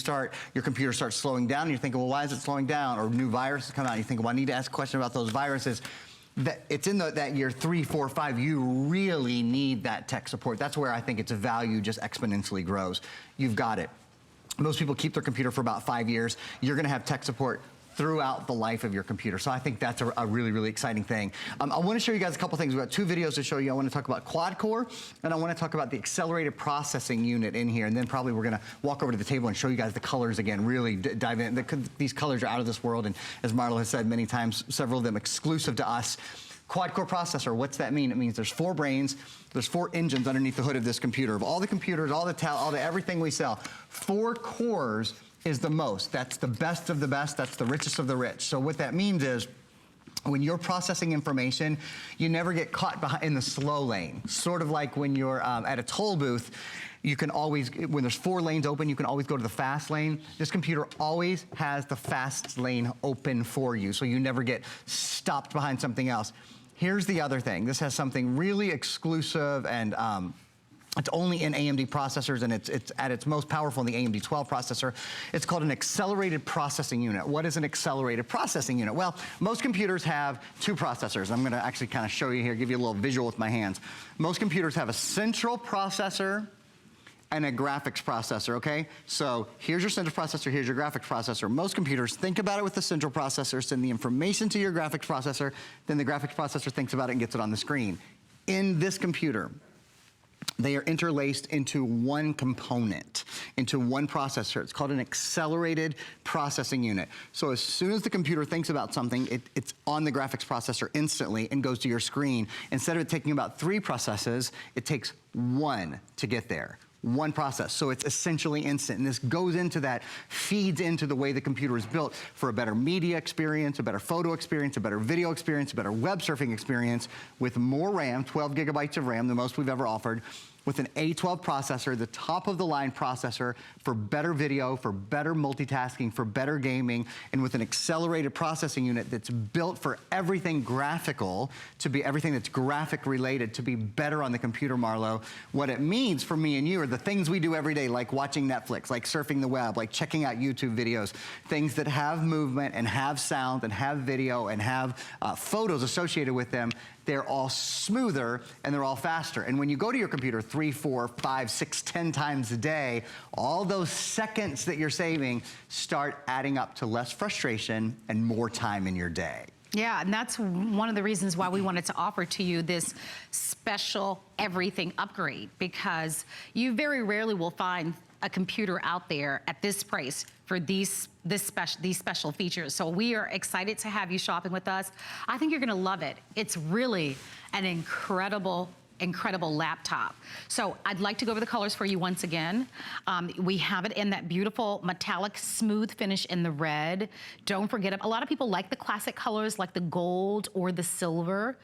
your computer starts slowing down, and you're thinking, well, why is it slowing down? Or new viruses come out, and you think, well, I need to ask a question about those viruses. It's in that year 3, 4, 5, you really need that tech support. That's where I think its value just exponentially grows. You've got it. Most people keep their computer for about 5 years. You're gonna have tech support throughout the life of your computer. So I think that's a really, really exciting thing. I want to show you guys a couple things. We've got 2 videos to show you. I want to talk about quad core, and I want to talk about the accelerated processing unit in here. And then probably we're going to walk over to the table and show you guys the colors again, really dive in. These colors are out of this world. And as Marlo has said many times, several of them exclusive to us. Quad core processor, what's that mean? It means there's 4 brains, there's 4 engines underneath the hood of this computer. Of all the computers, all the everything we sell, 4 cores is the most. That's the best of the best. That's the richest of the rich. So what that means is, when you're processing information, you never get caught in the slow lane. Sort of like when you're at a toll booth, you can always, when there's 4 lanes open, you can always go to the fast lane. This computer always has the fast lane open for you, so you never get stopped behind something else. Here's the other thing. This has something really exclusive and It's only in AMD processors, and it's at its most powerful in the AMD 12 processor. It's called an accelerated processing unit. What is an accelerated processing unit? Well, most computers have two processors. I'm gonna actually kind of show you here, give you a little visual with my hands. Most computers have a central processor and a graphics processor, okay? So here's your central processor, here's your graphics processor. Most computers think about it with the central processor, send the information to your graphics processor, then the graphics processor thinks about it and gets it on the screen. In this computer, they are interlaced into one component, into one processor. It's called an accelerated processing unit. So as soon as the computer thinks about something, it's on the graphics processor instantly and goes to your screen. Instead of it taking about 3 processes, it takes 1 to get there. One process, so it's essentially instant. And this goes into that, feeds into the way the computer is built for a better media experience, a better photo experience, a better video experience, a better web surfing experience with more RAM, 12 gigabytes of RAM, the most we've ever offered, with an A12 processor, the top of the line processor for better video, for better multitasking, for better gaming, and with an accelerated processing unit that's built for everything graphical, to be everything that's graphic related, to be better on the computer, Marlo. What it means for me and you are the things we do every day, like watching Netflix, like surfing the web, like checking out YouTube videos, things that have movement and have sound and have video and have photos associated with them. They're all smoother and they're all faster. And when you go to your computer 3, 4, 5, 6, 10 times a day, all those seconds that you're saving start adding up to less frustration and more time in your day.
Yeah, and that's one of the reasons why we wanted to offer to you this special everything upgrade, because you very rarely will find a computer out there at this price for these special features. So we are excited to have you shopping with us. I think you're gonna love it. It's really an incredible laptop. So I'd like to go over the colors for you once again. We have it in that beautiful metallic smooth finish in the red. Don't forget, a lot of people like the classic colors like the gold or the silver.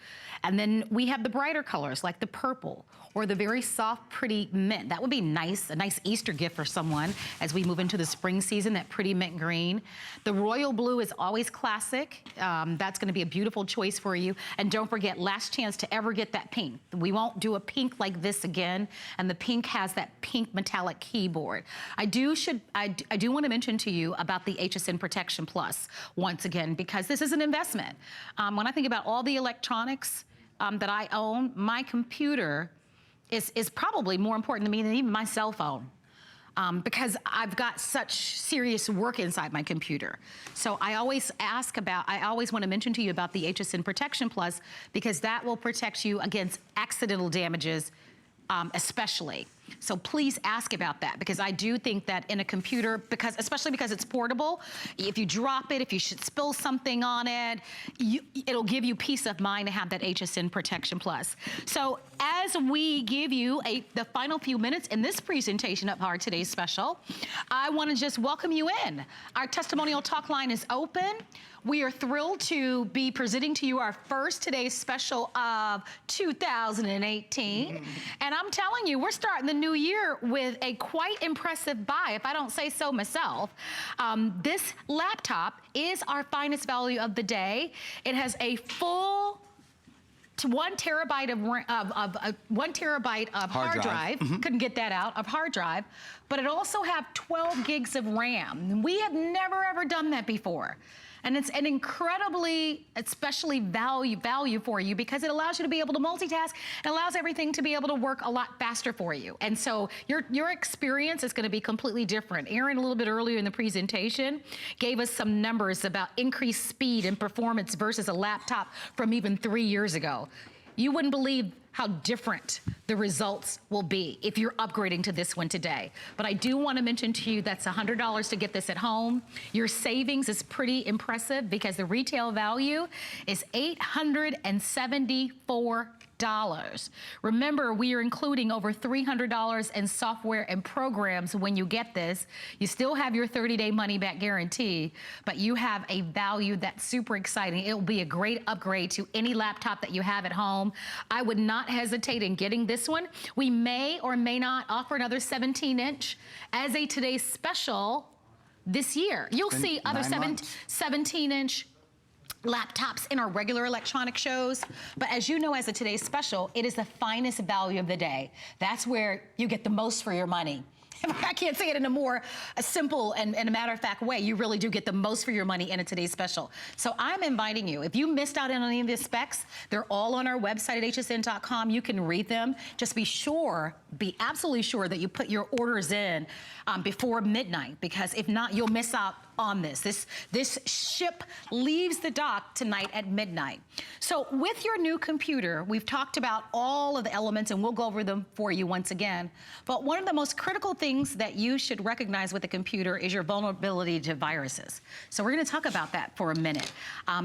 And then we have the brighter colors like the purple or the very soft, pretty mint. That would be nice, a nice Easter gift for someone as we move into the spring season, that pretty mint green. The royal blue is always classic. That's gonna be a beautiful choice for you. And don't forget, last chance to ever get that pink. We won't do a pink like this again, and the pink has that pink metallic keyboard. I do want to mention to you about the HSN Protection Plus once again, because this is an investment. When I think about all the electronics that I own, my computer is probably more important to me than even my cell phone. Because I've got such serious work inside my computer. So I always want to mention to you about the HSN Protection Plus, because that will protect you against accidental damages, especially. So please ask about that, because I do think that in a computer, especially because it's portable, if you drop it, if you should spill something on it, it'll give you peace of mind to have that HSN Protection Plus. So as we give you the final few minutes in this presentation of our today's special, I want to just welcome you in. Our testimonial talk line is open. We are thrilled to be presenting to you our first today's special of 2018. And I'm telling you, we're starting the new year with a quite impressive buy, if I don't say so myself. This laptop is our finest value of the day. It has a full 1 terabyte of hard drive. Couldn't get that out, of hard drive, but it also have 12 gigs of RAM. We have never ever done that before. And it's an incredibly, especially value for you, because it allows you to be able to multitask and allows everything to be able to work a lot faster for you. And so your experience is going to be completely different. Aaron, a little bit earlier in the presentation, gave us some numbers about increased speed and performance versus a laptop from even 3 years ago. You wouldn't believe how different the results will be if you're upgrading to this one today. But I do want to mention to you that's $100 to get this at home. Your savings is pretty impressive, because the retail value is $874. Remember, we are including over $300 in software and programs when you get this. You still have your 30-day money-back guarantee, but you have a value that's super exciting. It will be a great upgrade to any laptop that you have at home. I would not hesitate in getting this one. We may or may not offer another 17-inch as a today's special this year. You'll see other 17-inch laptops in our regular electronic shows. But as you know, as a today's special, it is the finest value of the day. That's where you get the most for your money. I can't say it in a more simple and a matter-of-fact way. You really do get the most for your money in a today's special. So I'm inviting you. If you missed out on any of the specs, they're all on our website at hsn.com. You can read them. Just be sure, be absolutely sure that you put your orders in before midnight, because if not, you'll miss out on this. This ship leaves the dock tonight at midnight. So with your new computer, we've talked about all of the elements, and we'll go over them for you once again. But one of the most critical things that you should recognize with a computer is your vulnerability to viruses. So we're gonna talk about that for a minute,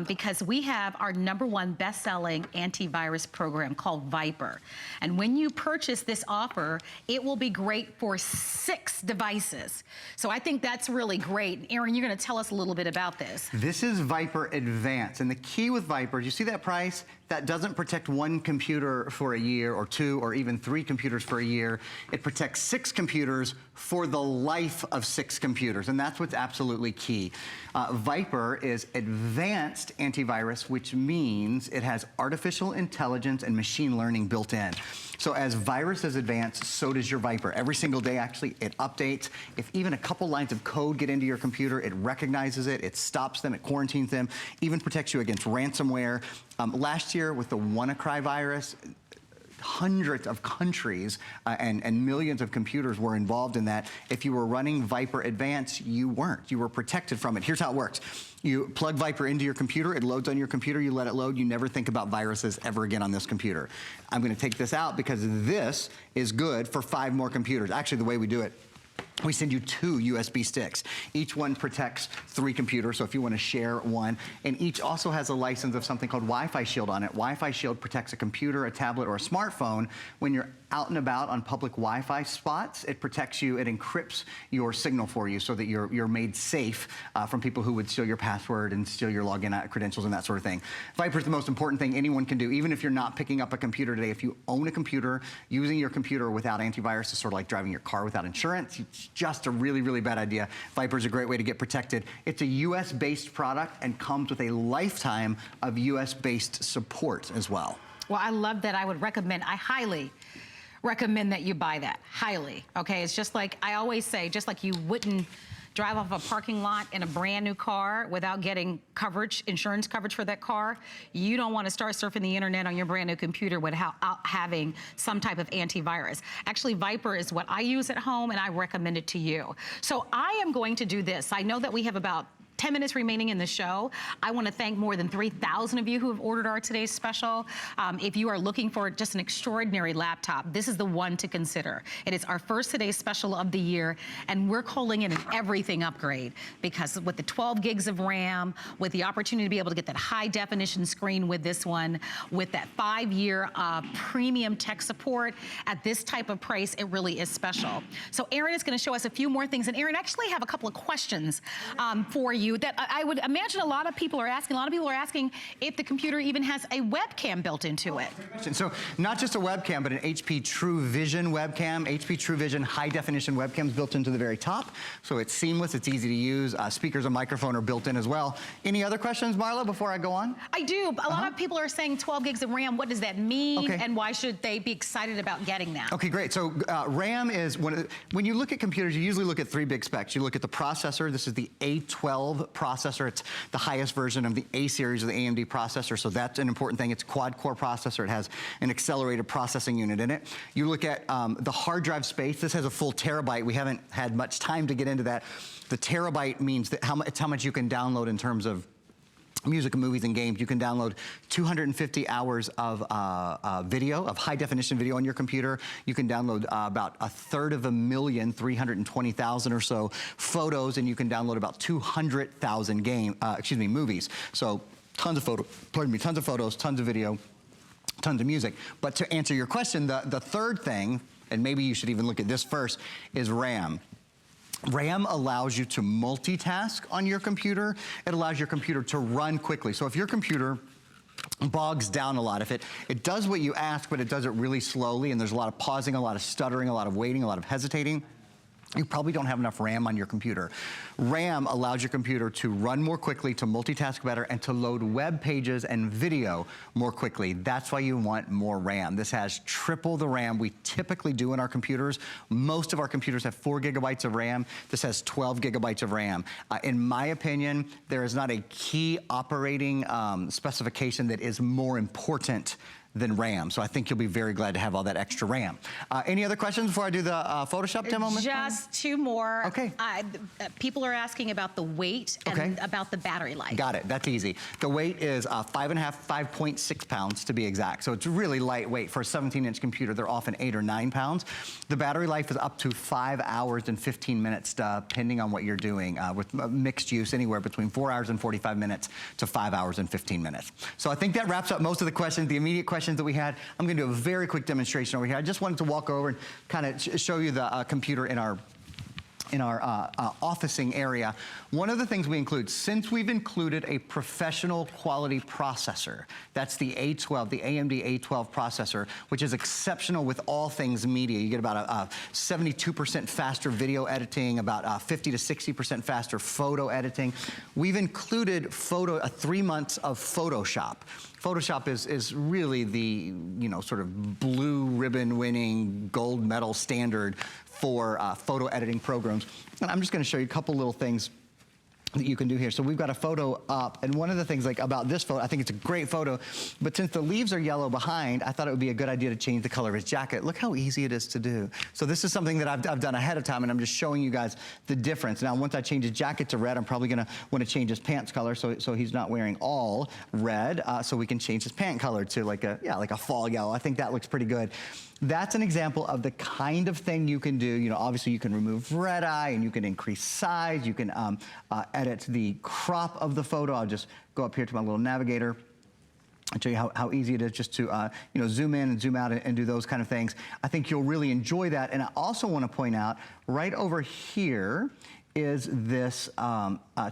because we have our #1 best-selling antivirus program called Viper. And when you purchase this offer, it will be great for 6 devices. So I think that's really great. Aaron, you're gonna tell us a little bit about this.
This is Viper Advanced, and the key with Viper, you see that price? That doesn't protect 1 computer for a year, or 2, or even 3 computers for a year. It protects 6 computers for the life of 6 computers, and that's what's absolutely key. Viper is advanced antivirus, which means it has artificial intelligence and machine learning built in. So as viruses advance, so does your Viper. Every single day, actually, it updates. If even a couple lines of code get into your computer, it recognizes it stops them, it quarantines them, even protects you against ransomware. Last year with the WannaCry virus, hundreds of countries and millions of computers were involved in that. If you were running Viper Advanced, you weren't. You were protected from it. Here's how it works. You plug Viper into your computer, it loads on your computer, you let it load, you never think about viruses ever again on this computer. I'm gonna take this out because this is good for 5 more computers. Actually, the way we do it, we send you 2 USB sticks. Each one protects 3 computers, so if you want to share one. And each also has a license of something called Wi-Fi Shield on it. Wi-Fi Shield protects a computer, a tablet, or a smartphone when you're out and about on public Wi-Fi spots. It protects you, it encrypts your signal for you so that you're made safe from people who would steal your password and steal your login credentials and that sort of thing. Viper's the most important thing anyone can do, even if you're not picking up a computer today. If you own a computer, using your computer without antivirus is sort of like driving your car without insurance. It's just a really, really bad idea. Viper's a great way to get protected. It's a US-based product and comes with a lifetime of US-based support as well.
Well, I love that. I would recommend, I highly recommend that you buy that, highly, okay? It's just like, I always say, just like you wouldn't drive off a parking lot in a brand new car without getting coverage, insurance coverage for that car, you don't want to start surfing the internet on your brand new computer without having some type of antivirus. Actually, Viper is what I use at home, and I recommend it to you. So I am going to do this. I know that we have about 10 minutes remaining in the show. I want to thank more than 3,000 of you who have ordered our today's special. If you are looking for just an extraordinary laptop, this is the one to consider. It is our first today's special of the year, and we're calling it an everything upgrade, because with the 12 gigs of RAM, with the opportunity to be able to get that high definition screen with this one, with that 5-year premium tech support at this type of price, it really is special. So Aaron is going to show us a few more things, and Aaron, actually have a couple of questions for you that I would imagine a lot of people are asking. A lot of people are asking if the computer even has a webcam built into it.
So not just a webcam, but an HP True Vision webcam. HP True Vision high definition webcams built into the very top. So it's seamless, it's easy to use. Speakers and microphone are built in as well. Any other questions, Marla, before I go on?
I do. A lot of people are saying 12 gigs of RAM. What does that mean?
Okay.
And why should they be excited about getting that?
Okay, great. So RAM is, when you look at computers, you usually look at 3 big specs. You look at the processor. This is the A12 processor. It's the highest version of the A series of the AMD processor, so that's an important thing. It's a quad-core processor. It has an accelerated processing unit in it. You look at the hard drive space. This has a full terabyte. We haven't had much time to get into that. The terabyte means that it's how much you can download in terms of music, movies, and games. You can download 250 hours of video, of high definition video on your computer. You can download about 320,000 or so photos, and you can download about 200,000 movies. So tons of tons of photos, tons of video, tons of music. But to answer your question, the third thing, and maybe you should even look at this first, is RAM. RAM allows you to multitask on your computer. It allows your computer to run quickly. So if your computer bogs down a lot, if it does what you ask, but it does it really slowly, and there's a lot of pausing, a lot of stuttering, a lot of waiting, a lot of hesitating, you probably don't have enough RAM on your computer. RAM allows your computer to run more quickly, to multitask better, and to load web pages and video more quickly. That's why you want more RAM. This has triple the RAM we typically do in our computers. Most of our computers have 4 gigabytes of RAM. This has 12 gigabytes of RAM. In my opinion, there is not a key operating specification that is more important than RAM. So I think you'll be very glad to have all that extra RAM. Any other questions before I do the Photoshop demo?
Just 2 more.
Okay.
People are asking about the weight and about the battery life.
Got it, that's easy. The weight is 5.6 pounds to be exact. So it's really lightweight. For a 17-inch computer, they're often 8 or 9 pounds. The battery life is up to 5 hours and 15 minutes, depending on what you're doing, with mixed use, anywhere between 4 hours and 45 minutes to 5 hours and 15 minutes. So I think that wraps up most of the questions, the immediate questions that we had. I'm gonna do a very quick demonstration over here. I just wanted to walk over and kind of show you the computer in our officing area. One of the things we include, since we've included a professional quality processor, that's the A12, the AMD A12 processor, which is exceptional with all things media. You get about a 72% faster video editing, about 50 to 60% faster photo editing. We've included 3 months of Photoshop. Photoshop is really the, sort of blue ribbon winning gold medal standard for photo editing programs. And I'm just gonna show you a couple little things that you can do here. So we've got a photo up, and one of the things about this photo, I think it's a great photo, but since the leaves are yellow behind, I thought it would be a good idea to change the color of his jacket. Look how easy it is to do. So this is something that I've done ahead of time, and I'm just showing you guys the difference. Now, once I change his jacket to red, I'm probably gonna wanna change his pants color so he's not wearing all red, so we can change his pant color to like a fall yellow. I think that looks pretty good. That's an example of the kind of thing you can do. Obviously you can remove red eye and you can increase size. You can edit the crop of the photo. I'll just go up here to my little navigator and show you how easy it is just to zoom in and zoom out and do those kind of things. I think you'll really enjoy that. And I also want to point out right over here is this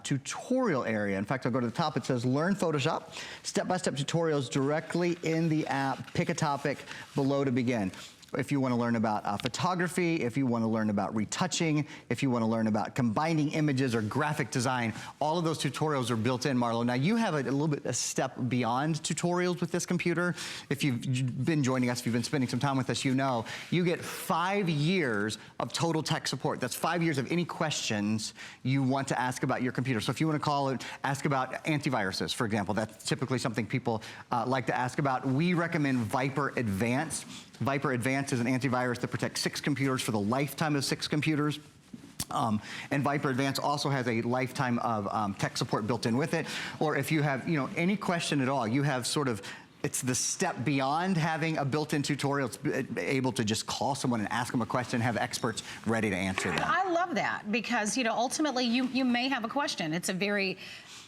tutorial area. In fact, I'll go to the top. It says Learn Photoshop. Step-by-step tutorials directly in the app. Pick a topic below to begin. If you want to learn about photography, if you want to learn about retouching, if you want to learn about combining images or graphic design, all of those tutorials are built in, Marlo. Now you have a step beyond tutorials with this computer. If you've been joining us, if you've been spending some time with us, you know you get 5 years of total tech support. That's 5 years of any questions you want to ask about your computer. So if you want to call it, ask about antiviruses, for example, that's typically something people like to ask about. We recommend Viper Advanced. Viper Advanced is an antivirus that protects 6 computers for the lifetime of 6 computers. And Viper Advanced also has a lifetime of tech support built in with it. Or if you have, any question at all, you have it's the step beyond having a built-in tutorial. It's able to just call someone and ask them a question, have experts ready to answer them.
I love that because, ultimately you may have a question. It's a very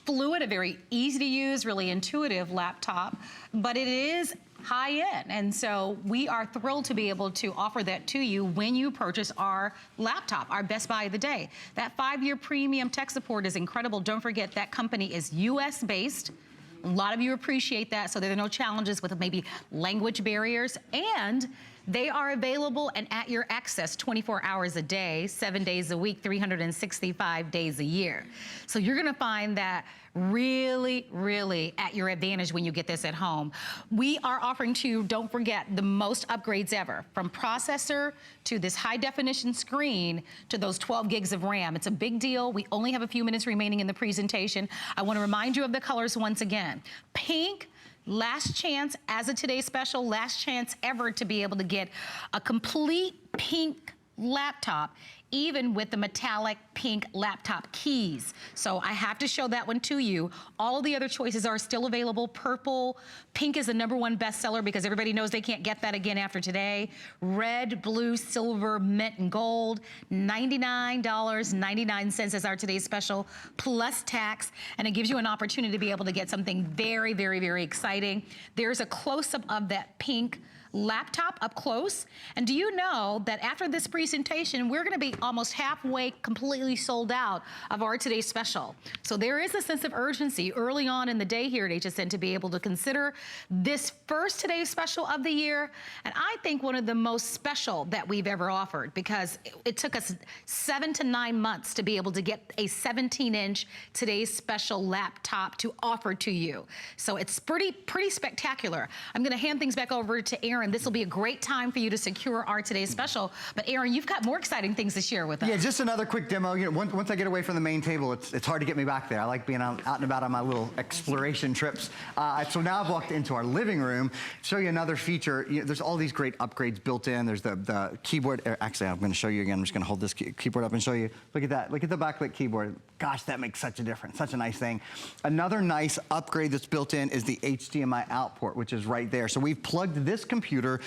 fluid, a very easy to use, really intuitive laptop, but it is high end. And so we are thrilled to be able to offer that to you when you purchase our laptop, our best buy of the day. That 5-year premium tech support is incredible. Don't forget that company is US based. A lot of you appreciate that, so there are no challenges with maybe language barriers, and they are available and at your access 24 hours a day, 7 days a week, 365 days a year. So you're gonna find that really, really at your advantage when you get this at home. We are offering to you, don't forget, the most upgrades ever, from processor to this high definition screen to those 12 gigs of RAM. It's a big deal. We only have a few minutes remaining in the presentation. I want to remind you of the colors once again. Pink, last chance, as of today's special, last chance ever to be able to get a complete pink laptop, even with the metallic pink laptop keys. So I have to show that one to you. All of the other choices are still available. Purple, pink is the #1 bestseller because everybody knows they can't get that again after today. Red, blue, silver, mint, and gold. $99.99 is our today's special, plus tax, and it gives you an opportunity to be able to get something very, very, very exciting. There's a close-up of that pink laptop up close. And do you know that after this presentation, we're gonna be almost halfway completely sold out of our today's special. So there is a sense of urgency early on in the day here at HSN to be able to consider this first today's special of the year. And I think one of the most special that we've ever offered, because it took us 7 to 9 months to be able to get a 17-inch today's special laptop to offer to you. So it's pretty spectacular. I'm gonna hand things back over to Aaron. This will be a great time for you to secure our today's special. But Aaron, you've got more exciting things to share with us.
Yeah, just another quick demo. You know, once I get away from the main table, it's hard to get me back there. I like being out and about on my little exploration trips. So now I've walked into our living room. Show you another feature. You know, there's all these great upgrades built in. There's the keyboard. Actually, I'm going to show you again. I'm just going to hold this keyboard up and show you. Look at that. Look at the backlit keyboard. Gosh, that makes such a difference. Such a nice thing. Another nice upgrade that's built in is the HDMI out port, which is right there. So we've plugged this computer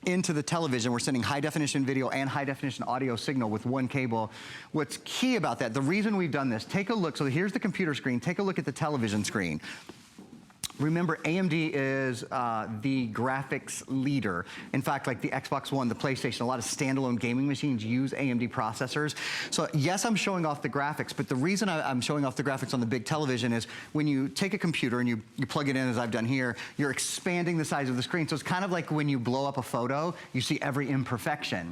into the television. We're sending high definition video and high definition audio signal with one cable. What's key about that, the reason we've done this, take a look. So here's the computer screen. Take a look at the television screen. Remember, AMD is the graphics leader. In fact, like the Xbox One, the PlayStation, a lot of standalone gaming machines use AMD processors. So yes, I'm showing off the graphics, but the reason I'm showing off the graphics on the big television is when you take a computer and you plug it in, as I've done here, you're expanding the size of the screen. So it's kind of like when you blow up a photo, you see every imperfection.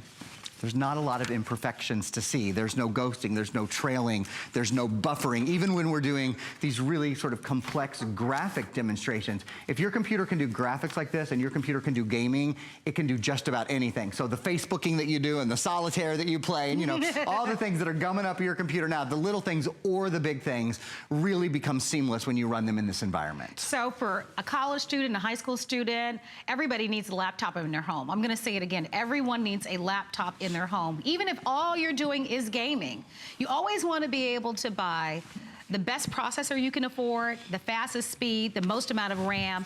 There's not a lot of imperfections to see. There's no ghosting, there's no trailing, there's no buffering, even when we're doing these really sort of complex graphic demonstrations. If your computer can do graphics like this and your computer can do gaming, it can do just about anything. So the Facebooking that you do and the solitaire that you play and, you know, all the things that are gumming up your computer now, the little things or the big things really become seamless when you run them in this environment.
So for a college student, a high school student, everybody needs a laptop in their home. I'm gonna say it again, everyone needs a laptop in their home. Even if all you're doing is gaming, you always want to be able to buy the best processor you can afford, the fastest speed, the most amount of RAM.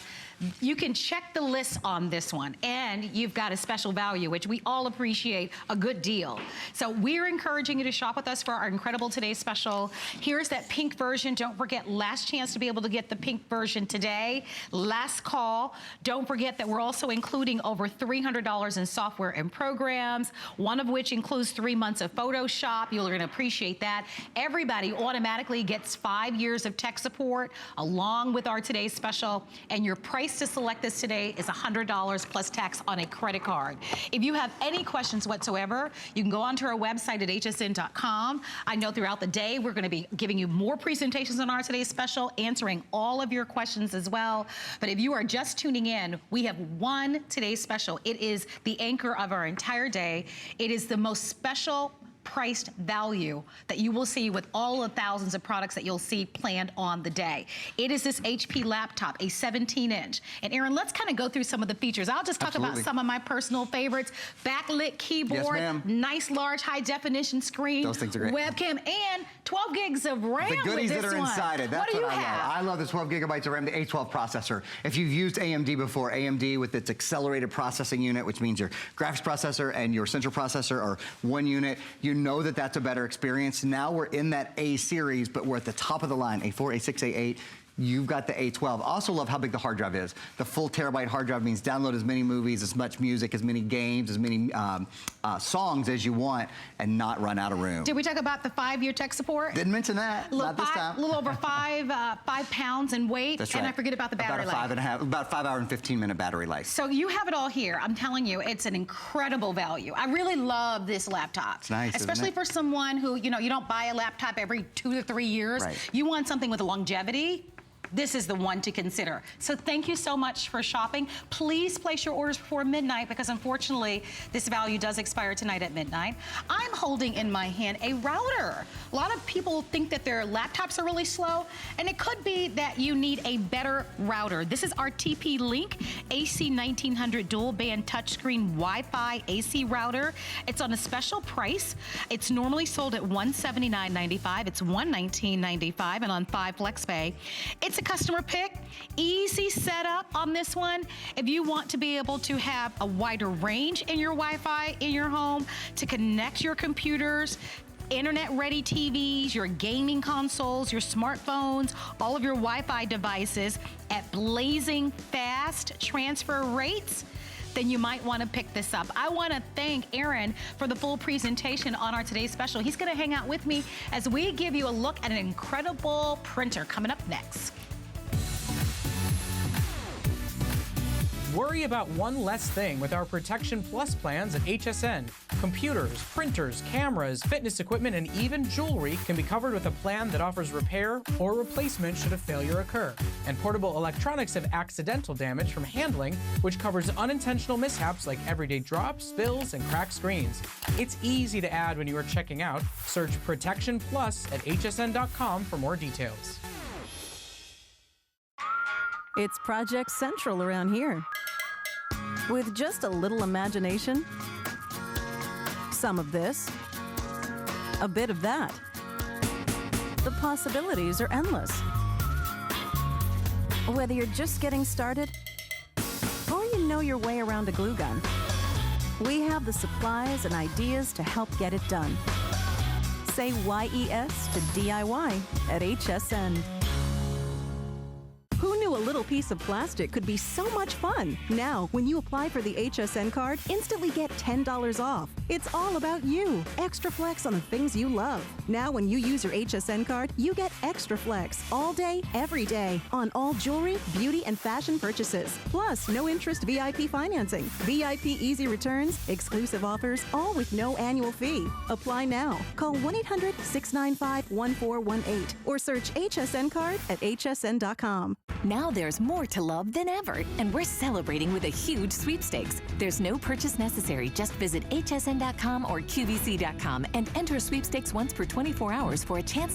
You can check the list on this one, and you've got a special value, which we all appreciate, a good deal. So we're encouraging you to shop with us for our incredible today's special. Here's that pink version. Don't forget, last chance to be able to get the pink version today. Last call. Don't forget that we're also including over $300 in software and programs, one of which includes 3 months of Photoshop. You're going to appreciate that. Everybody automatically gets 5 years of tech support along with our today's special, and your price to select this today is $100 plus tax on a credit card. If you have any questions whatsoever, you can go onto our website at hsn.com. I know throughout the day we're going to be giving you more presentations on our today's special, answering all of your questions as well. But if you are just tuning in, we have one today's special. It is the anchor of our entire day. It is the most special priced value that you will see with all the thousands of products that you'll see planned on the day. It is this HP laptop, a 17-inch. And Aaron, let's kind of go through some of the features. I'll just talk about some of my personal favorites. Backlit keyboard, nice large high definition screen,
those things are great.
Webcam, and 12 gigs of RAM.
The goodies
with this
that are inside it. That's
what
what I love. I love the 12 gigabytes of RAM, the A12 processor. If you've used AMD before, AMD with its accelerated processing unit, which means your graphics processor and your central processor are one unit, you know that that's a better experience. Now we're in that A series, but we're at the top of the line, A4, A6, A8. You've got the A12. I also love how big the hard drive is. The full terabyte hard drive means download as many movies, as much music, as many games, as many songs as you want, and not run out of room.
Did we talk about the 5-year tech support?
Didn't mention that. Not this time.
A little over 5 pounds in weight.
That's right.
And I forget about the battery life.
About 5 hour and 15 minute battery life.
So you have it all here. I'm telling you, it's an incredible value. I really love this laptop.
It's nice,
especially for someone who, you know, you don't buy a laptop every 2 to 3 years.
Right.
You want something with longevity. This is the one to consider. So thank you so much for shopping. Please place your orders before midnight, because unfortunately this value does expire tonight at midnight. I'm holding in my hand a router. A lot of people think that their laptops are really slow, and it could be that you need a better router. This is our TP-Link AC1900 dual band touchscreen Wi-Fi AC router. It's on a special price. It's normally sold at $179.95. It's $119.95 and on 5 FlexPay. It's a customer pick, easy setup on this one. If you want to be able to have a wider range in your Wi-Fi in your home, to connect your computers, internet-ready TVs, your gaming consoles, your smartphones, all of your Wi-Fi devices at blazing fast transfer rates, then you might want to pick this up. I want to thank Aaron for the full presentation on our today's special. He's going to hang out with me as we give you a look at an incredible printer coming up next.
Worry about one less thing with our Protection Plus plans at HSN. Computers, printers, cameras, fitness equipment, and even jewelry can be covered with a plan that offers repair or replacement should a failure occur. And portable electronics have accidental damage from handling, which covers unintentional mishaps like everyday drops, spills, and cracked screens. It's easy to add when you are checking out. Search Protection Plus at hsn.com for more details.
It's Project Central around here. With just a little imagination, some of this, a bit of that, the possibilities are endless. Whether you're just getting started or you know your way around a glue gun, we have the supplies and ideas to help get it done. Say YES to DIY at HSN. Who knew a little piece of plastic could be so much fun? Now, when you apply for the HSN card, instantly get $10 off. It's all about you. Extra flex on the things you love. Now, when you use your HSN card, you get extra flex all day, every day on all jewelry, beauty, and fashion purchases. Plus, no interest VIP financing, VIP easy returns, exclusive offers, all with no annual fee. Apply now. Call 1-800-695-1418 or search HSN card at hsn.com.
Now there's more to love than ever, and we're celebrating with a huge sweepstakes. There's no purchase necessary. Just visit hsn.com or qvc.com and enter sweepstakes once per 24 hours for a chance